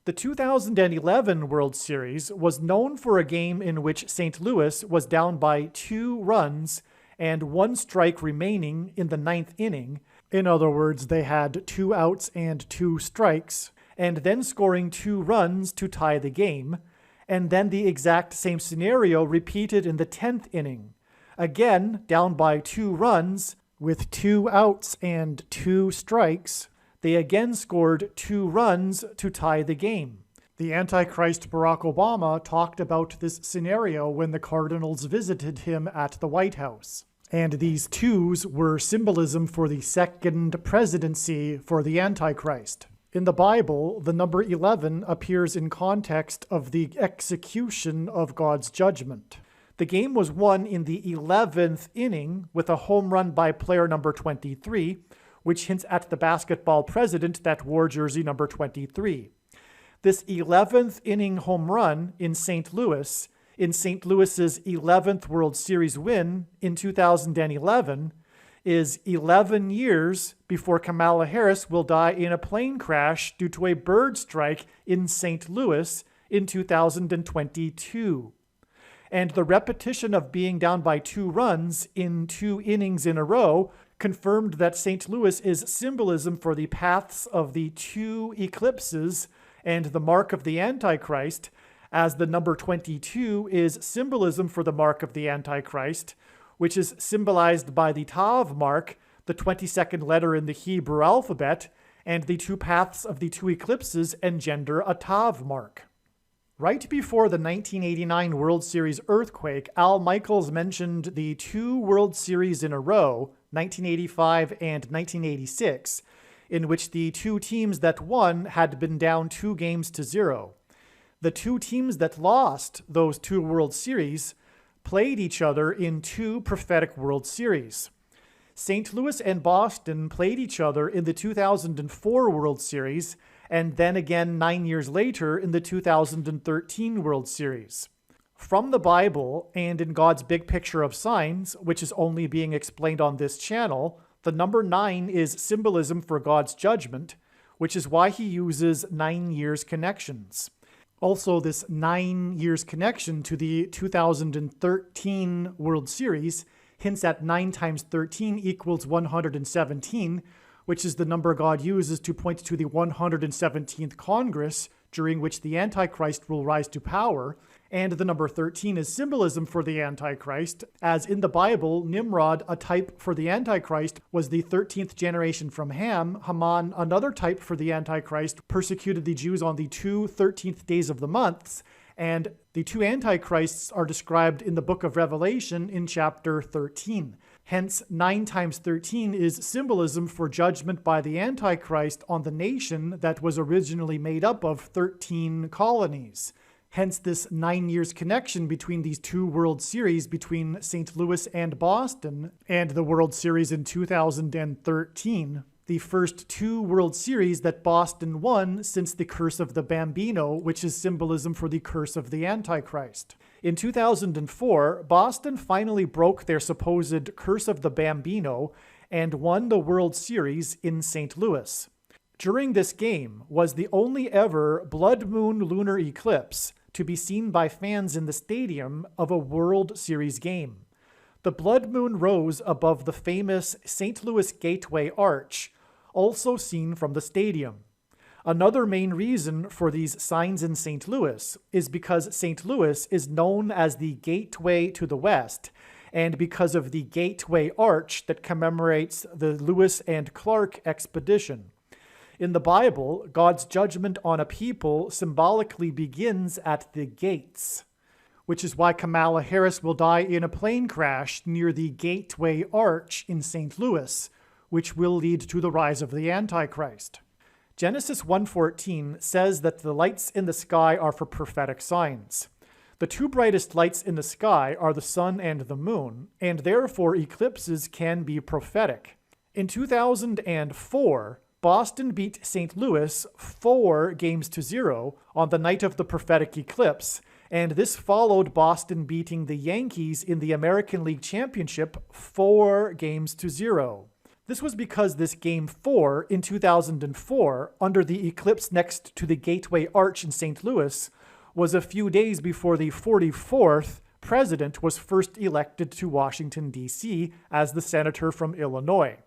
The 2011 World Series was known for a game in which St. Louis was down by 2 runs and 1 strike remaining in the 9th inning. In other words, they had 2 outs and 2 strikes, and then scoring 2 runs to tie the game, and then the exact same scenario repeated in the 10th inning. Again, down by 2 runs, with 2 outs and 2 strikes, they again scored 2 runs to tie the game. The Antichrist Barack Obama talked about this scenario when the Cardinals visited him at the White House. And these 2s were symbolism for the second presidency for the Antichrist. In the Bible, the number 11 appears in context of the execution of God's judgment. The game was won in the 11th inning with a home run by player number 23, which hints at the basketball president that wore jersey number 23. This 11th inning home run in St. Louis's 11th World Series win in 2011 is 11 years before Kamala Harris will die in a plane crash due to a bird strike in St. Louis in 2022. And the repetition of being down by 2 runs in 2 innings in a row confirmed that St. Louis is symbolism for the paths of the 2 eclipses and the mark of the Antichrist, as the number 22 is symbolism for the mark of the Antichrist, which is symbolized by the Tav mark the 22nd letter in the Hebrew alphabet, and the two paths of the two eclipses engender a Tav mark. Right before the 1989 World Series earthquake, Al Michaels mentioned the two World Series in a row, 1985 and 1986, in which the two teams that won had been down 2-0. The two teams that lost those two World Series played each other in two prophetic World Series. St. Louis and Boston played each other in the 2004 World Series, and then again 9 years later in the 2013 World Series. From the Bible and in God's big picture of signs, which is only being explained on this channel, the number 9 is symbolism for God's judgment, which is why he uses 9 years connections. Also, this 9 years connection to the 2013 World Series hints at 9 times 13 equals 117, which is the number God uses to point to the 117th Congress, during which the Antichrist will rise to power, and the number 13 is symbolism for the Antichrist, as in the Bible, Nimrod, a type for the Antichrist, was the 13th generation from Ham. Haman, another type for the Antichrist, persecuted the Jews on the 2 13th days of the months, and the two Antichrists are described in the book of Revelation in chapter 13. Hence, 9 times 13 is symbolism for judgment by the Antichrist on the nation that was originally made up of 13 colonies. Hence this 9 years connection between these two World Series between St. Louis and Boston and the World Series in 2013. The first two World Series that Boston won since the Curse of the Bambino, which is symbolism for the curse of the Antichrist. In 2004, Boston finally broke their supposed Curse of the Bambino and won the World Series in St. Louis. During this game was the only ever blood moon lunar eclipse to be seen by fans in the stadium of a World Series game. The blood moon rose above the famous St. Louis Gateway Arch, also seen from the stadium. Another main reason for these signs in St. Louis is because St. Louis is known as the Gateway to the West, and because of the Gateway Arch that commemorates the Lewis and Clark expedition. In the Bible, God's judgment on a people symbolically begins at the gates, which is why Kamala Harris will die in a plane crash near the Gateway Arch in St. Louis, which will lead to the rise of the Antichrist. Genesis 1:14 says that the lights in the sky are for prophetic signs. The two brightest lights in the sky are the sun and the moon, and therefore eclipses can be prophetic. In 2004, Boston beat St. Louis 4-0 on the night of the prophetic eclipse, and this followed Boston beating the Yankees in the American League Championship 4-0. This was because this Game 4 in 2004, under the eclipse next to the Gateway Arch in St. Louis, was a few days before the 44th president was first elected to Washington, D.C. as the senator from Illinois.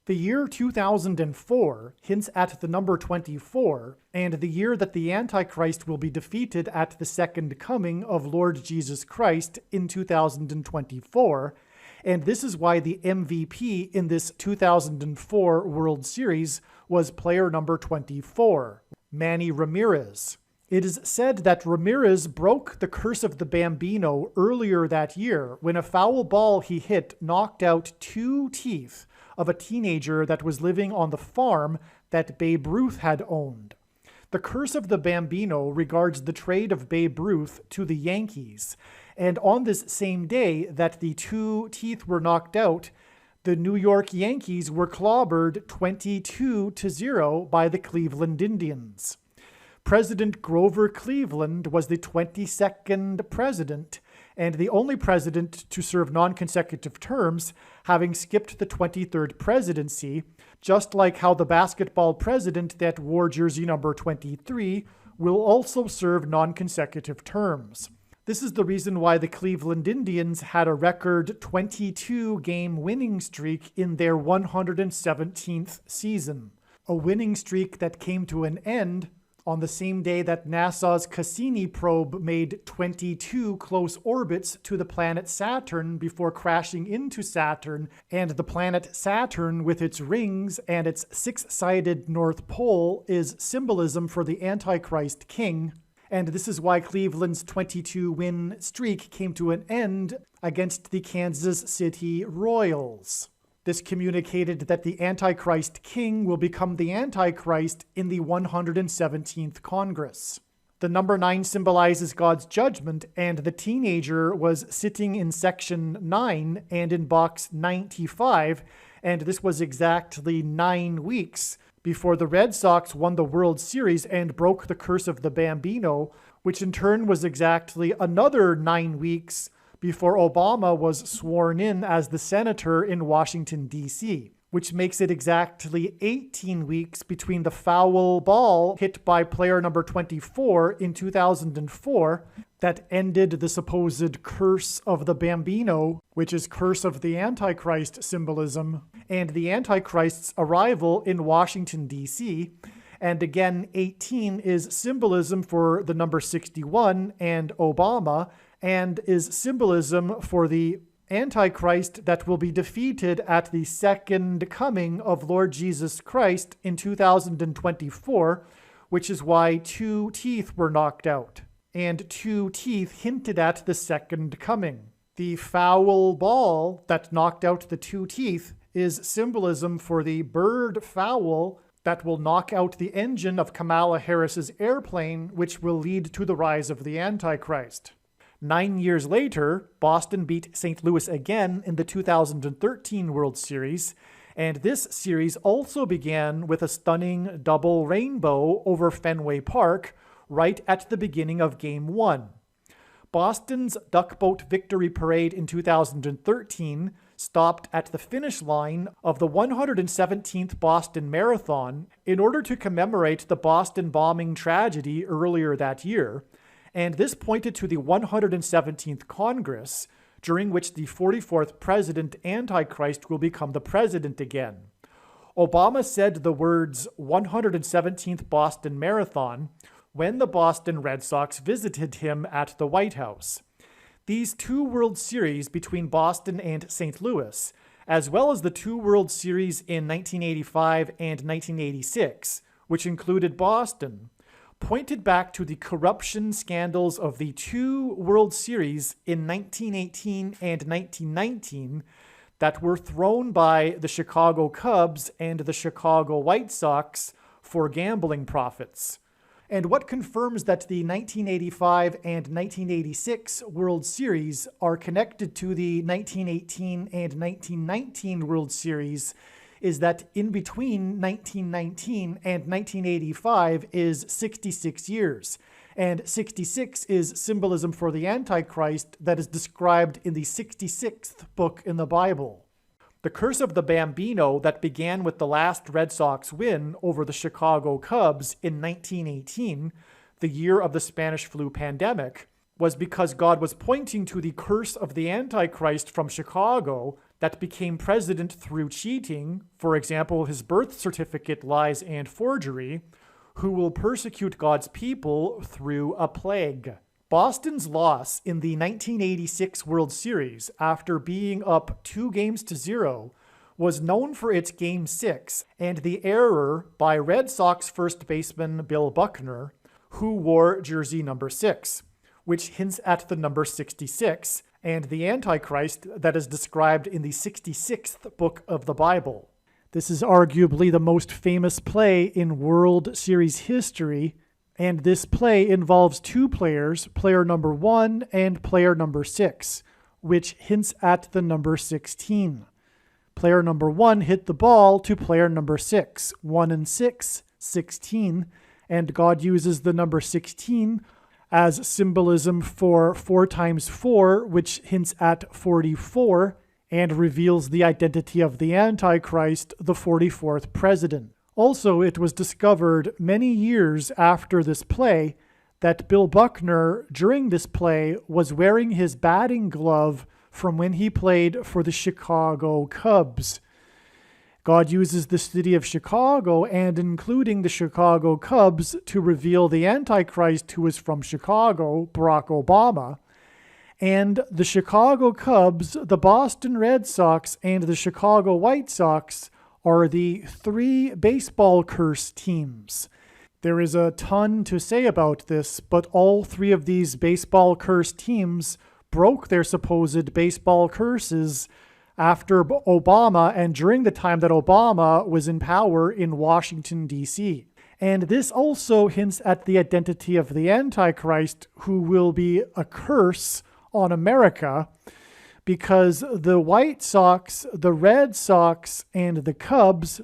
The year 2004 hints at the number 24, and the year that the Antichrist will be defeated at the second coming of Lord Jesus Christ in 2024, and this is why the MVP in this 2004 World Series was player number 24, Manny Ramirez. It is said that Ramirez broke the curse of the Bambino earlier that year when a foul ball he hit knocked out 2 teeth of a teenager that was living on the farm that Babe Ruth had owned. The curse of the Bambino regards the trade of Babe Ruth to the Yankees, and on this same day that the 2 teeth were knocked out, the New York Yankees were clobbered 22-0 by the Cleveland Indians. President Grover Cleveland was the 22nd president, and the only president to serve non-consecutive terms, having skipped the 23rd presidency, just like how the basketball president that wore jersey number 23 will also serve non-consecutive terms. This is the reason why the Cleveland Indians had a record 22-game winning streak in their 117th season, a winning streak that came to an end on the same day that NASA's Cassini probe made 22 close orbits to the planet Saturn before crashing into Saturn, and the planet Saturn with its rings and its six-sided North Pole is symbolism for the Antichrist king. And this is why Cleveland's 22-win streak came to an end against the Kansas City Royals. This communicated that the Antichrist king will become the Antichrist in the 117th Congress. The number 9 symbolizes God's judgment, and the teenager was sitting in section 9 and in box 95, and this was exactly 9 weeks before the Red Sox won the World Series and broke the curse of the Bambino, which in turn was exactly another 9 weeks before Obama was sworn in as the senator in Washington, D.C., which makes it exactly 18 weeks between the foul ball hit by player number 24 in 2004 that ended the supposed curse of the Bambino, which is curse of the Antichrist symbolism, and the Antichrist's arrival in Washington, D.C., and again, 18 is symbolism for the number 61 and Obama, and is symbolism for the Antichrist that will be defeated at the second coming of Lord Jesus Christ in 2024, which is why 2 teeth were knocked out. And 2 teeth hinted at the second coming. The foul ball that knocked out the 2 teeth is symbolism for the bird fowl that will knock out the engine of Kamala Harris's airplane, which will lead to the rise of the Antichrist. 9 years later, Boston beat St. Louis again in the 2013 World Series, and this series also began with a stunning double rainbow over Fenway Park right at the beginning of Game 1. Boston's Duck Boat Victory Parade in 2013 stopped at the finish line of the 117th Boston Marathon in order to commemorate the Boston bombing tragedy earlier that year, and this pointed to the 117th Congress, during which the 44th President Antichrist will become the president again. Obama said the words 117th Boston Marathon when the Boston Red Sox visited him at the White House. These 2 World Series between Boston and St. Louis, as well as the 2 World Series in 1985 and 1986, which included Boston, pointed back to the corruption scandals of the 2 World Series in 1918 and 1919 that were thrown by the Chicago Cubs and the Chicago White Sox for gambling profits. And what confirms that the 1985 and 1986 World Series are connected to the 1918 and 1919 World Series is that in between 1919 and 1985 is 66 years. And 66 is symbolism for the Antichrist that is described in the 66th book in the Bible. The curse of the Bambino that began with the last Red Sox win over the Chicago Cubs in 1918, the year of the Spanish flu pandemic, was because God was pointing to the curse of the Antichrist from Chicago that became president through cheating, for example, his birth certificate lies and forgery, who will persecute God's people through a plague. Boston's loss in the 1986 World Series, after being up 2-0, was known for its Game 6 and the error by Red Sox first baseman Bill Buckner, who wore jersey number 6, which hints at the number 66, and the Antichrist that is described in the 66th book of the Bible. This is arguably the most famous play in World Series history, and this play involves 2 players, player number 1 and player number 6, which hints at the number 16. Player number 1 hit the ball to player number 6, 1 and 6, 16, and God uses the number 16 as symbolism for 4 times 4, which hints at 44, and reveals the identity of the Antichrist, the 44th president. Also, it was discovered many years after this play that Bill Buckner, during this play, was wearing his batting glove from when he played for the Chicago Cubs. God uses the city of Chicago and including the Chicago Cubs to reveal the Antichrist, who is from Chicago, Barack Obama. And the Chicago Cubs, the Boston Red Sox, and the Chicago White Sox are the three baseball curse teams. There is a ton to say about this, but all three of these baseball curse teams broke their supposed baseball curses after Obama and during the time that Obama was in power in Washington, D.C. And this also hints at the identity of the Antichrist, who will be a curse on America, because the White Sox, the Red Sox, and the Cubs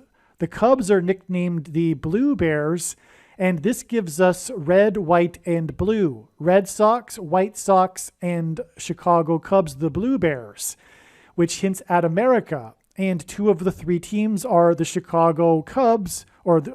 are nicknamed the Blue Bears, and this gives us red, white, and blue. Red Sox, White Sox, and Chicago Cubs, the Blue Bears, which hints at America. And two of the three teams are the Chicago Cubs,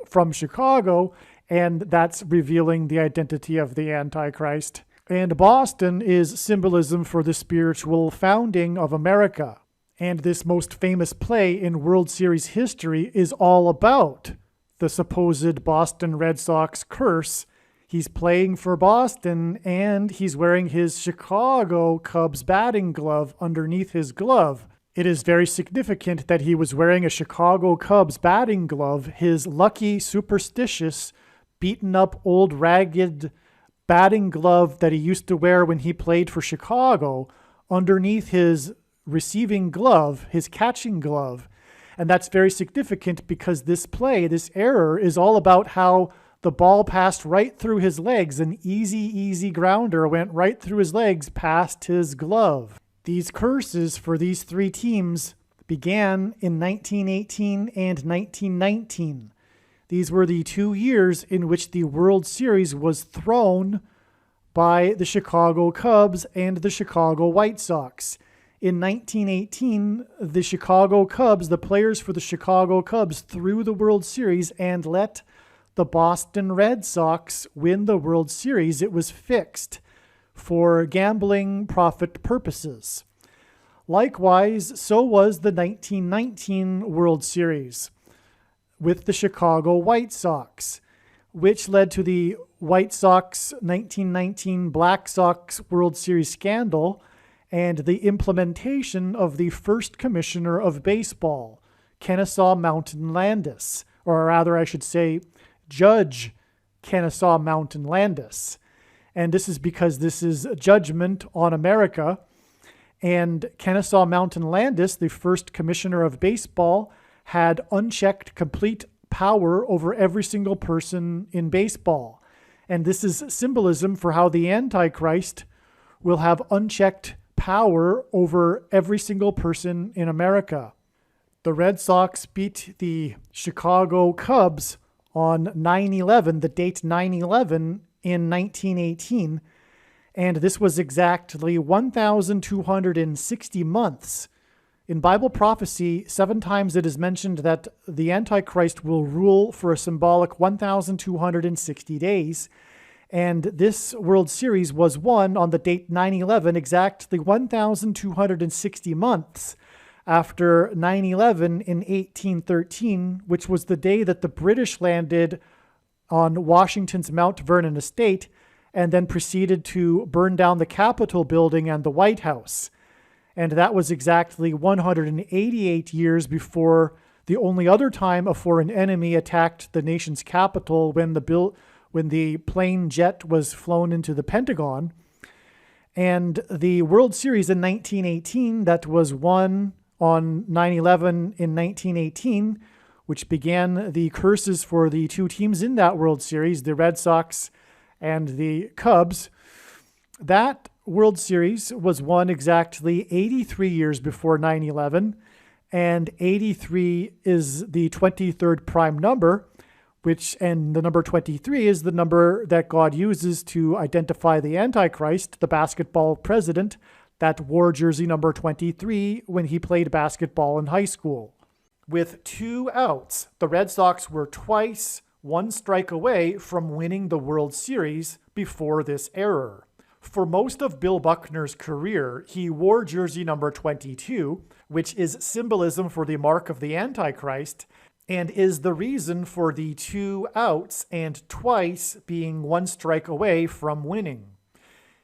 from Chicago, and that's revealing the identity of the Antichrist. And Boston is symbolism for the spiritual founding of America. And this most famous play in World Series history is all about the supposed Boston Red Sox curse. He's playing for Boston, and he's wearing his Chicago Cubs batting glove underneath his glove. It is very significant that he was wearing a Chicago Cubs batting glove, his lucky, superstitious, beaten-up, old, ragged batting glove that he used to wear when he played for Chicago, underneath his receiving glove, his catching glove. And that's very significant because this play, this error, is all about how the ball passed right through his legs. An easy grounder went right through his legs past his glove. These curses for these three teams began in 1918 and 1919. These were the 2 years in which the World Series was thrown by the Chicago Cubs and the Chicago White Sox. In 1918, the Chicago Cubs, the players for the Chicago Cubs, threw the World Series and let the Boston Red Sox win the World Series. It was fixed for gambling profit purposes. Likewise, so was the 1919 World Series with the Chicago White Sox, which led to the White Sox 1919 Black Sox World Series scandal and the implementation of the first commissioner of baseball, Kennesaw Mountain Landis, or rather I should say Judge Kennesaw Mountain Landis. And this is because this is a judgment on America. And Kennesaw Mountain Landis, the first commissioner of baseball, had unchecked complete power over every single person in baseball. And this is symbolism for how the Antichrist will have unchecked power over every single person in America. The Red Sox beat the Chicago Cubs on 9/11, the date 9/11 in 1918, and this was exactly 1,260 months. In Bible prophecy, 7 times it is mentioned that the Antichrist will rule for a symbolic 1,260 days. And this World Series was won on the date 9/11, exactly 1,260 months after 9/11 in 1813, which was the day that the British landed on Washington's Mount Vernon estate and then proceeded to burn down the Capitol building and the White House. And that was exactly 188 years before the only other time a foreign enemy attacked the nation's capital, when the plane jet was flown into the Pentagon. And the World Series in 1918 that was won on 9/11 in 1918, which began the curses for the two teams in that World Series, the Red Sox and the Cubs, that World Series was won exactly 83 years before 9/11, and 83 is the 23rd prime number, and the number 23 is the number that God uses to identify the Antichrist, the basketball president, that wore jersey number 23 when he played basketball in high school. With 2 outs, the Red Sox were twice 1 strike away from winning the World Series before this error. For most of Bill Buckner's career, he wore jersey number 22, which is symbolism for the mark of the Antichrist, and is the reason for the 2 outs and twice being 1 strike away from winning.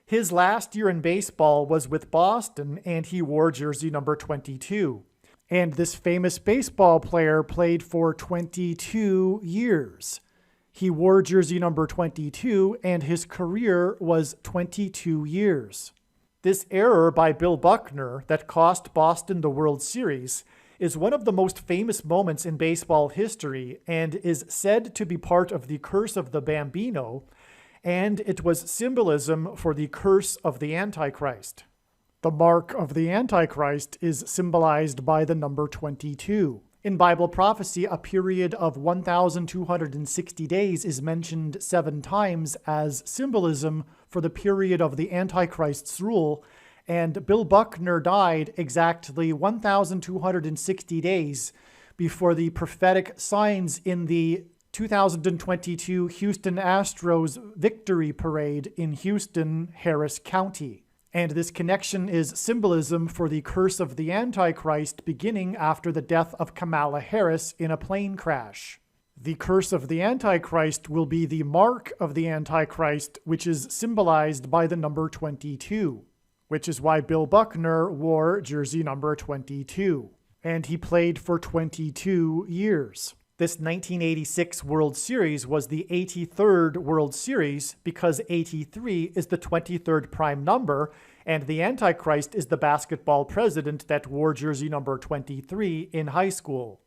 His last year in baseball was with Boston, and he wore jersey number 22. And this famous baseball player played for 22 years. He wore jersey number 22, and his career was 22 years. This error by Bill Buckner that cost Boston the World Series is one of the most famous moments in baseball history and is said to be part of the curse of the Bambino, and it was symbolism for the curse of the Antichrist. The mark of the Antichrist is symbolized by the number 22. In Bible prophecy, a period of 1,260 days is mentioned 7 times as symbolism for the period of the Antichrist's rule, and Bill Buckner died exactly 1,260 days before the prophetic signs in the 2022 Houston Astros victory parade in Houston, Harris County. And this connection is symbolism for the curse of the Antichrist beginning after the death of Kamala Harris in a plane crash. The curse of the Antichrist will be the mark of the Antichrist, which is symbolized by the number 22, which is why Bill Buckner wore jersey number 22. And he played for 22 years. This 1986 World Series was the 83rd World Series because 83 is the 23rd prime number, and the Antichrist is the basketball president that wore jersey number 23 in high school.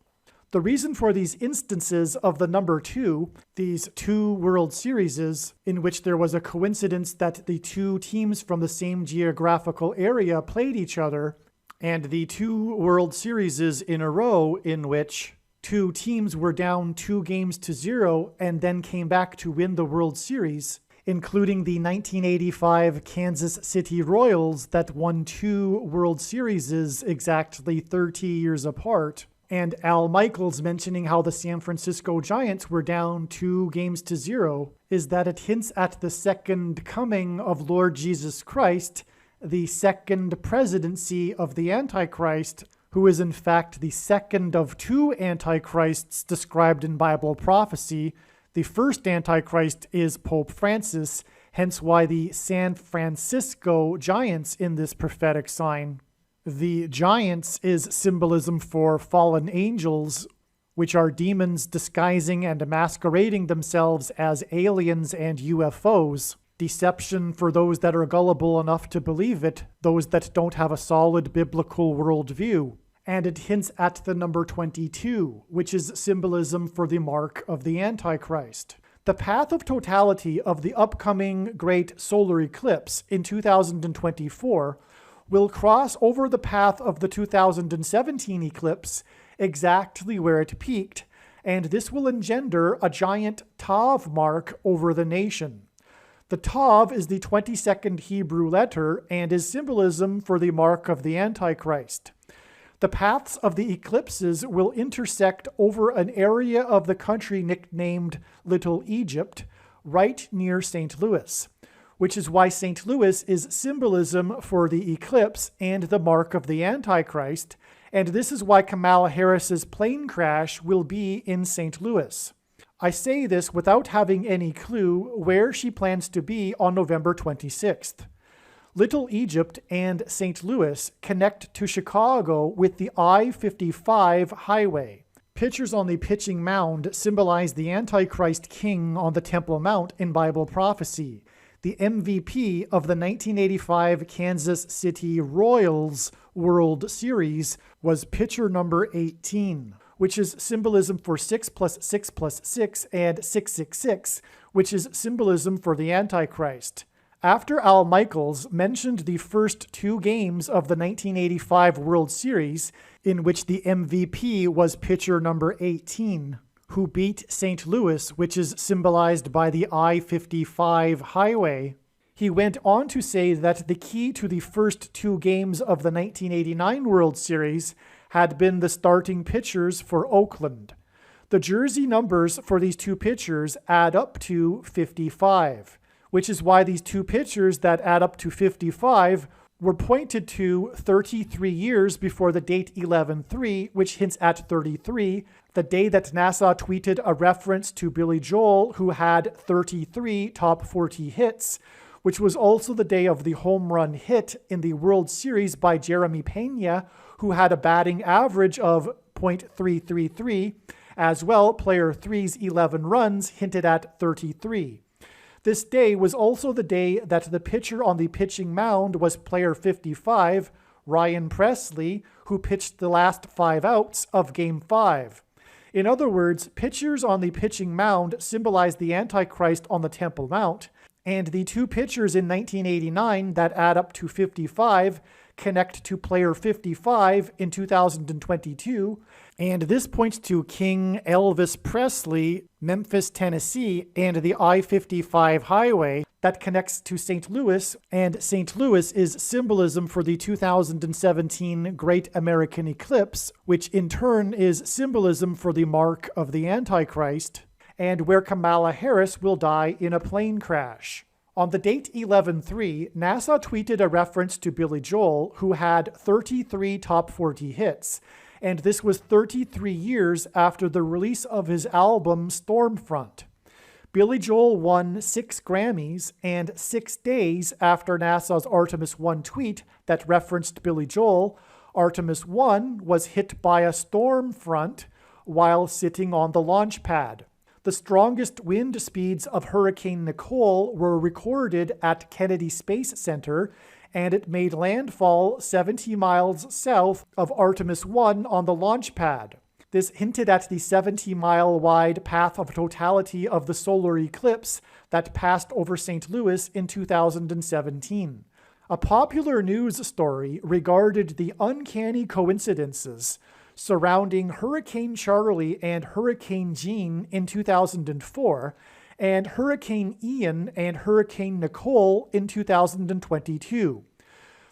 The reason for these instances of the number 2, these 2 World Series in which there was a coincidence that the 2 teams from the same geographical area played each other, and the 2 World Series in a row in which 2 teams were down 2-0 and then came back to win the World Series, including the 1985 Kansas City Royals that won 2 World Series exactly 30 years apart, and Al Michaels mentioning how the San Francisco Giants were down 2-0, is that it hints at the second coming of Lord Jesus Christ, the second presidency of the Antichrist, who is in fact the second of 2 antichrists described in Bible prophecy. The first antichrist is Pope Francis, hence why the San Francisco Giants in this prophetic sign. The Giants is symbolism for fallen angels, which are demons disguising and masquerading themselves as aliens and UFOs. Deception for those that are gullible enough to believe it, those that don't have a solid biblical worldview. And it hints at the number 22, which is symbolism for the mark of the Antichrist. The path of totality of the upcoming great solar eclipse in 2024 will cross over the path of the 2017 eclipse exactly where it peaked, and this will engender a giant Tav mark over the nation. The Tav is the 22nd Hebrew letter and is symbolism for the mark of the Antichrist. The paths of the eclipses will intersect over an area of the country nicknamed Little Egypt, right near St. Louis, which is why St. Louis is symbolism for the eclipse and the mark of the Antichrist, and this is why Kamala Harris's plane crash will be in St. Louis. I say this without having any clue where she plans to be on November 26th. Little Egypt and St. Louis connect to Chicago with the I-55 highway. Pictures on the pitching mound symbolize the Antichrist king on the Temple Mount in Bible prophecy. The MVP of the 1985 Kansas City Royals World Series was pitcher number 18, which is symbolism for 6 + 6 + 6 and 666, which is symbolism for the Antichrist. After Al Michaels mentioned the first 2 games of the 1985 World Series, in which the MVP was pitcher number 18, who beat St. Louis, which is symbolized by the I-55 highway, he went on to say that the key to the first 2 games of the 1989 World Series had been the starting pitchers for Oakland. The jersey numbers for these 2 pitchers add up to 55. which is why these two pictures that add up to 55 were pointed to 33 years before the date 11/3, which hints at 33, the day that NASA tweeted a reference to Billy Joel, who had 33 top 40 hits, which was also the day of the home run hit in the World Series by Jeremy Pena, who had a batting average of .333. As well, player 3's 11 runs hinted at 33. This day was also the day that the pitcher on the pitching mound was player 55, Ryan Presley, who pitched the last 5 outs of Game 5. In other words, pitchers on the pitching mound symbolize the Antichrist on the Temple Mount, and the two pitchers in 1989 that add up to 55 connect to player 55 in 2022, and this points to King Elvis Presley, Memphis, Tennessee, and the I-55 highway that connects to St. Louis, and St. Louis is symbolism for the 2017 Great American Eclipse, which in turn is symbolism for the mark of the Antichrist, and where Kamala Harris will die in a plane crash. On the date 11/3, NASA tweeted a reference to Billy Joel, who had 33 top 40 hits, and this was 33 years after the release of his album Stormfront. Billy Joel won 6 Grammys, and 6 days after NASA's Artemis 1 tweet that referenced Billy Joel, Artemis 1 was hit by a storm front while sitting on the launch pad. The strongest wind speeds of Hurricane Nicole were recorded at Kennedy Space Center, and it made landfall 70 miles south of Artemis 1 on the launch pad. This hinted at the 70-mile-wide path of totality of the solar eclipse that passed over St. Louis in 2017. A popular news story regarded the uncanny coincidences surrounding Hurricane Charlie and Hurricane Jean in 2004, and Hurricane Ian and Hurricane Nicole in 2022.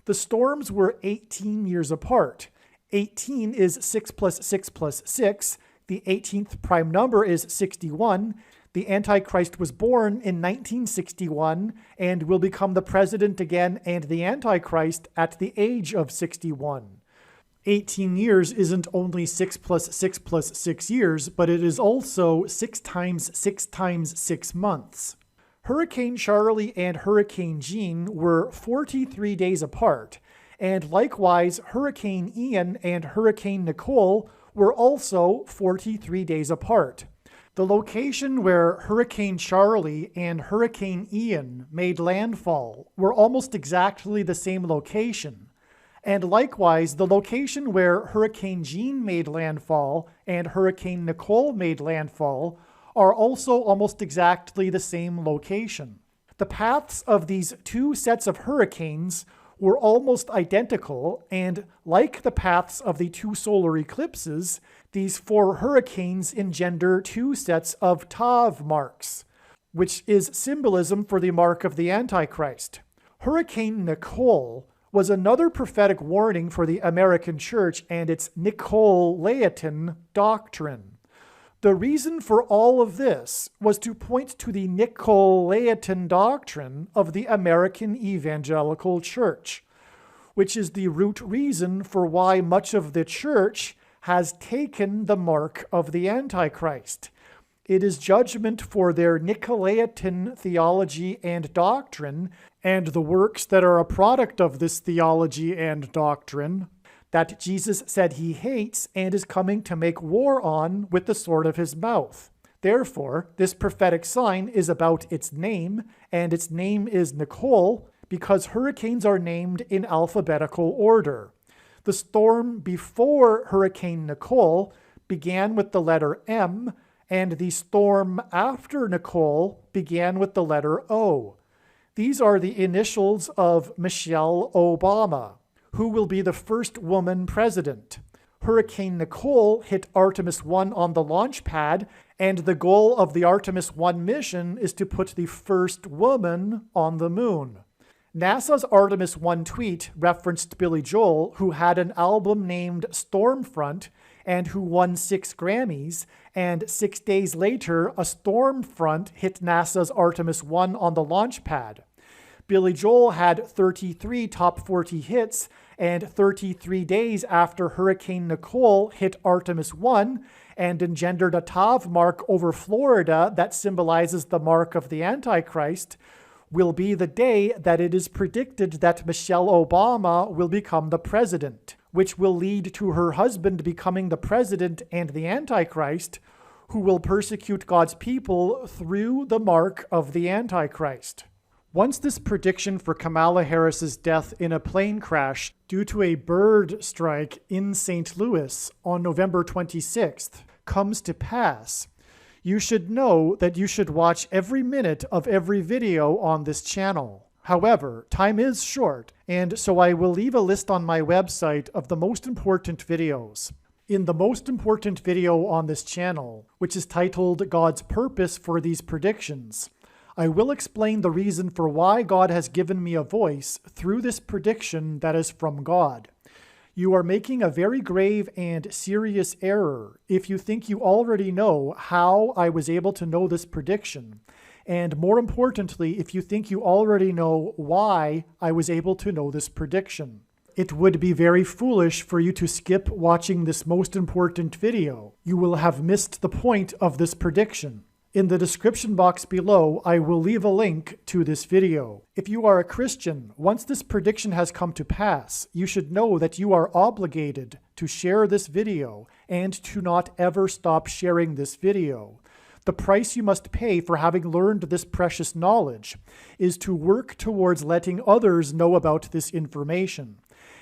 The storms were 18 years apart. 18 is 6 plus 6 plus 6. The 18th prime number is 61. The Antichrist was born in 1961 and will become the president again and the Antichrist at the age of 61. 18 years isn't only 6 plus 6 plus 6 years, but it is also 6 times 6 times 6 months. Hurricane Charlie and Hurricane Jean were 43 days apart, and likewise Hurricane Ian and Hurricane Nicole were also 43 days apart. The location where Hurricane Charlie and Hurricane Ian made landfall were almost exactly the same location. And likewise, the location where Hurricane Jean made landfall and Hurricane Nicole made landfall are also almost exactly the same location. The paths of these two sets of hurricanes were almost identical, and like the paths of the two solar eclipses, these 4 hurricanes engender 2 sets of Tav marks, which is symbolism for the mark of the Antichrist. Hurricane Nicole was another prophetic warning for the American church and its Nicolaitan doctrine. The reason for all of this was to point to the Nicolaitan doctrine of the American evangelical church, which is the root reason for why much of the church has taken the mark of the Antichrist. It is judgment for their Nicolaitan theology and doctrine, and the works that are a product of this theology and doctrine, that Jesus said he hates and is coming to make war on with the sword of his mouth. Therefore, this prophetic sign is about its name, and its name is Nicole, because hurricanes are named in alphabetical order. The storm before Hurricane Nicole began with the letter M, and the storm after Nicole began with the letter O. These are the initials of Michelle Obama, who will be the first woman president. Hurricane Nicole hit Artemis 1 on the launch pad, and the goal of the Artemis 1 mission is to put the first woman on the moon. NASA's Artemis 1 tweet referenced Billy Joel, who had an album named Stormfront, and who won 6 Grammys, and 6 days later, a storm front hit NASA's Artemis 1 on the launch pad. Billy Joel had 33 top 40 hits, and 33 days after Hurricane Nicole hit Artemis 1 and engendered a Tav mark over Florida that symbolizes the mark of the Antichrist, will be the day that it is predicted that Michelle Obama will become the president, which will lead to her husband becoming the president and the Antichrist, who will persecute God's people through the mark of the Antichrist. Once this prediction for Kamala Harris's death in a plane crash due to a bird strike in St. Louis on November 26th comes to pass, you should know that you should watch every minute of every video on this channel. However, time is short, and so I will leave a list on my website of the most important videos. In the most important video on this channel, which is titled God's Purpose for These Predictions, I will explain the reason for why God has given me a voice through this prediction that is from God. You are making a very grave and serious error if you think you already know how I was able to know this prediction, and more importantly, if you think you already know why I was able to know this prediction. It would be very foolish for you to skip watching this most important video. You will have missed the point of this prediction. In the description box below, I will leave a link to this video. If you are a Christian, once this prediction has come to pass, you should know that you are obligated to share this video and to not ever stop sharing this video. The price you must pay for having learned this precious knowledge is to work towards letting others know about this information.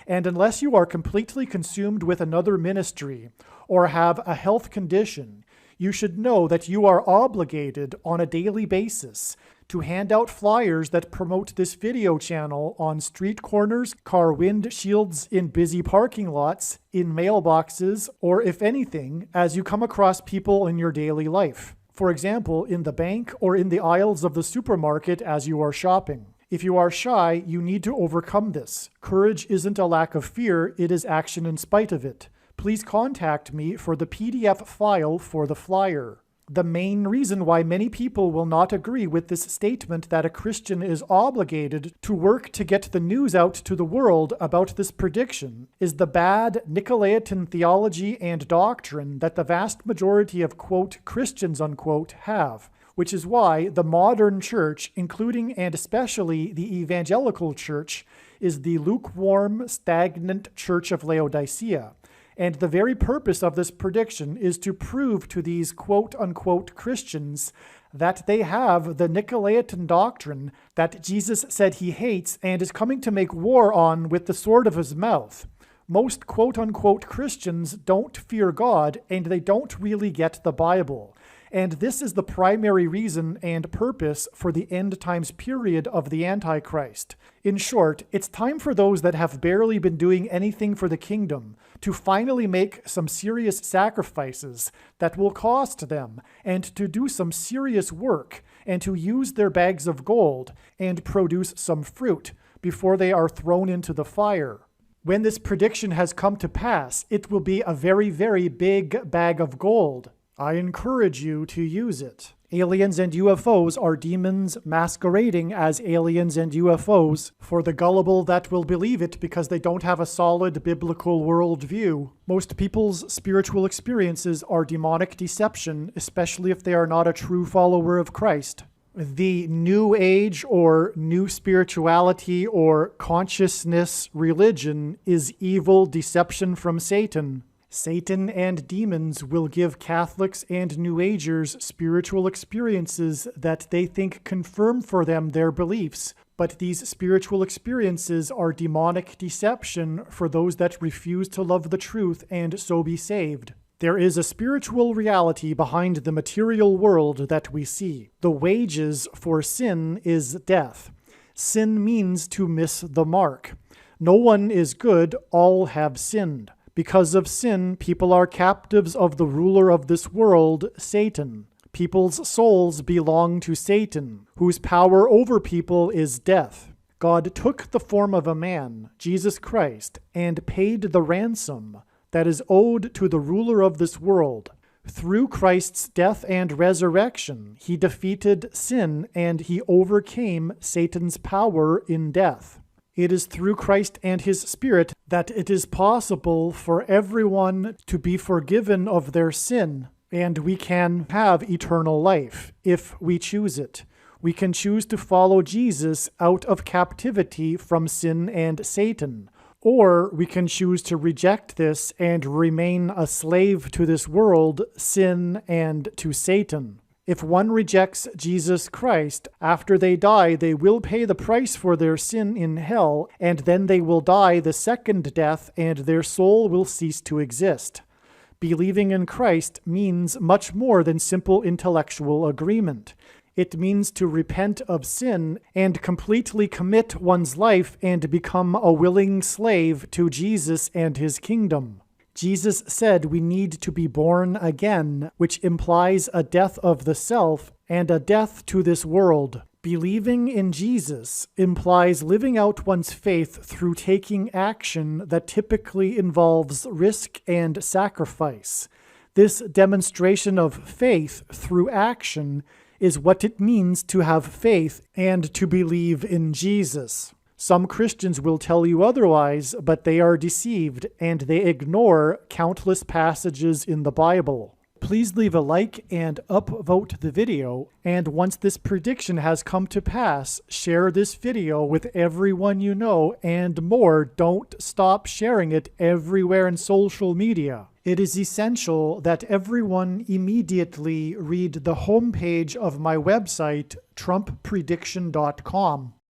And unless you are completely consumed with another ministry or have a health condition, you should know that you are obligated on a daily basis to hand out flyers that promote this video channel on street corners, car windshields, in busy parking lots, in mailboxes, or if anything, as you come across people in your daily life. For example, in the bank or in the aisles of the supermarket as you are shopping. If you are shy, you need to overcome this. Courage isn't a lack of fear, it is action in spite of it. Please contact me for the PDF file for the flyer. The main reason why many people will not agree with this statement that a Christian is obligated to work to get the news out to the world about this prediction is the bad Nicolaitan theology and doctrine that the vast majority of, quote, Christians, unquote, have, which is why the modern church, including and especially the evangelical church, is the lukewarm, stagnant church of Laodicea. And the very purpose of this prediction is to prove to these quote-unquote Christians that they have the Nicolaitan doctrine that Jesus said he hates and is coming to make war on with the sword of his mouth. Most quote-unquote Christians don't fear God, and they don't really get the Bible. And this is the primary reason and purpose for the end times period of the Antichrist. In short, it's time for those that have barely been doing anything for the kingdom to finally make some serious sacrifices that will cost them, and to do some serious work, and to use their bags of gold and produce some fruit before they are thrown into the fire. When this prediction has come to pass, it will be a very, very big bag of gold. I encourage you to use it. Aliens and UFOs are demons masquerading as aliens and UFOs for the gullible that will believe it because they don't have a solid biblical worldview. Most people's spiritual experiences are demonic deception, especially if they are not a true follower of Christ. The New Age or New Spirituality or Consciousness religion is evil deception from Satan. Satan and demons will give Catholics and New Agers spiritual experiences that they think confirm for them their beliefs, but these spiritual experiences are demonic deception for those that refuse to love the truth and so be saved. There is a spiritual reality behind the material world that we see. The wages for sin is death. Sin means to miss the mark. No one is good, all have sinned. Because of sin, people are captives of the ruler of this world, Satan. People's souls belong to Satan, whose power over people is death. God took the form of a man, Jesus Christ, and paid the ransom, that is owed to the ruler of this world. Through Christ's death and resurrection, he defeated sin and he overcame Satan's power in death. It is through Christ and his Spirit that it is possible for everyone to be forgiven of their sin, and we can have eternal life if we choose it. We can choose to follow Jesus out of captivity from sin and Satan, or we can choose to reject this and remain a slave to this world, sin, and to Satan. If one rejects Jesus Christ, after they die, they will pay the price for their sin in hell, and then they will die the second death, and their soul will cease to exist. Believing in Christ means much more than simple intellectual agreement. It means to repent of sin and completely commit one's life and become a willing slave to Jesus and his kingdom. Jesus said we need to be born again, which implies a death of the self and a death to this world. Believing in Jesus implies living out one's faith through taking action that typically involves risk and sacrifice. This demonstration of faith through action is what it means to have faith and to believe in Jesus. Some Christians will tell you otherwise, but they are deceived, and they ignore countless passages in the Bible. Please leave a like and upvote the video, and once this prediction has come to pass, share this video with everyone you know, and more, don't stop sharing it everywhere in social media. It is essential that everyone immediately read the homepage of my website, TrumpPrediction.com.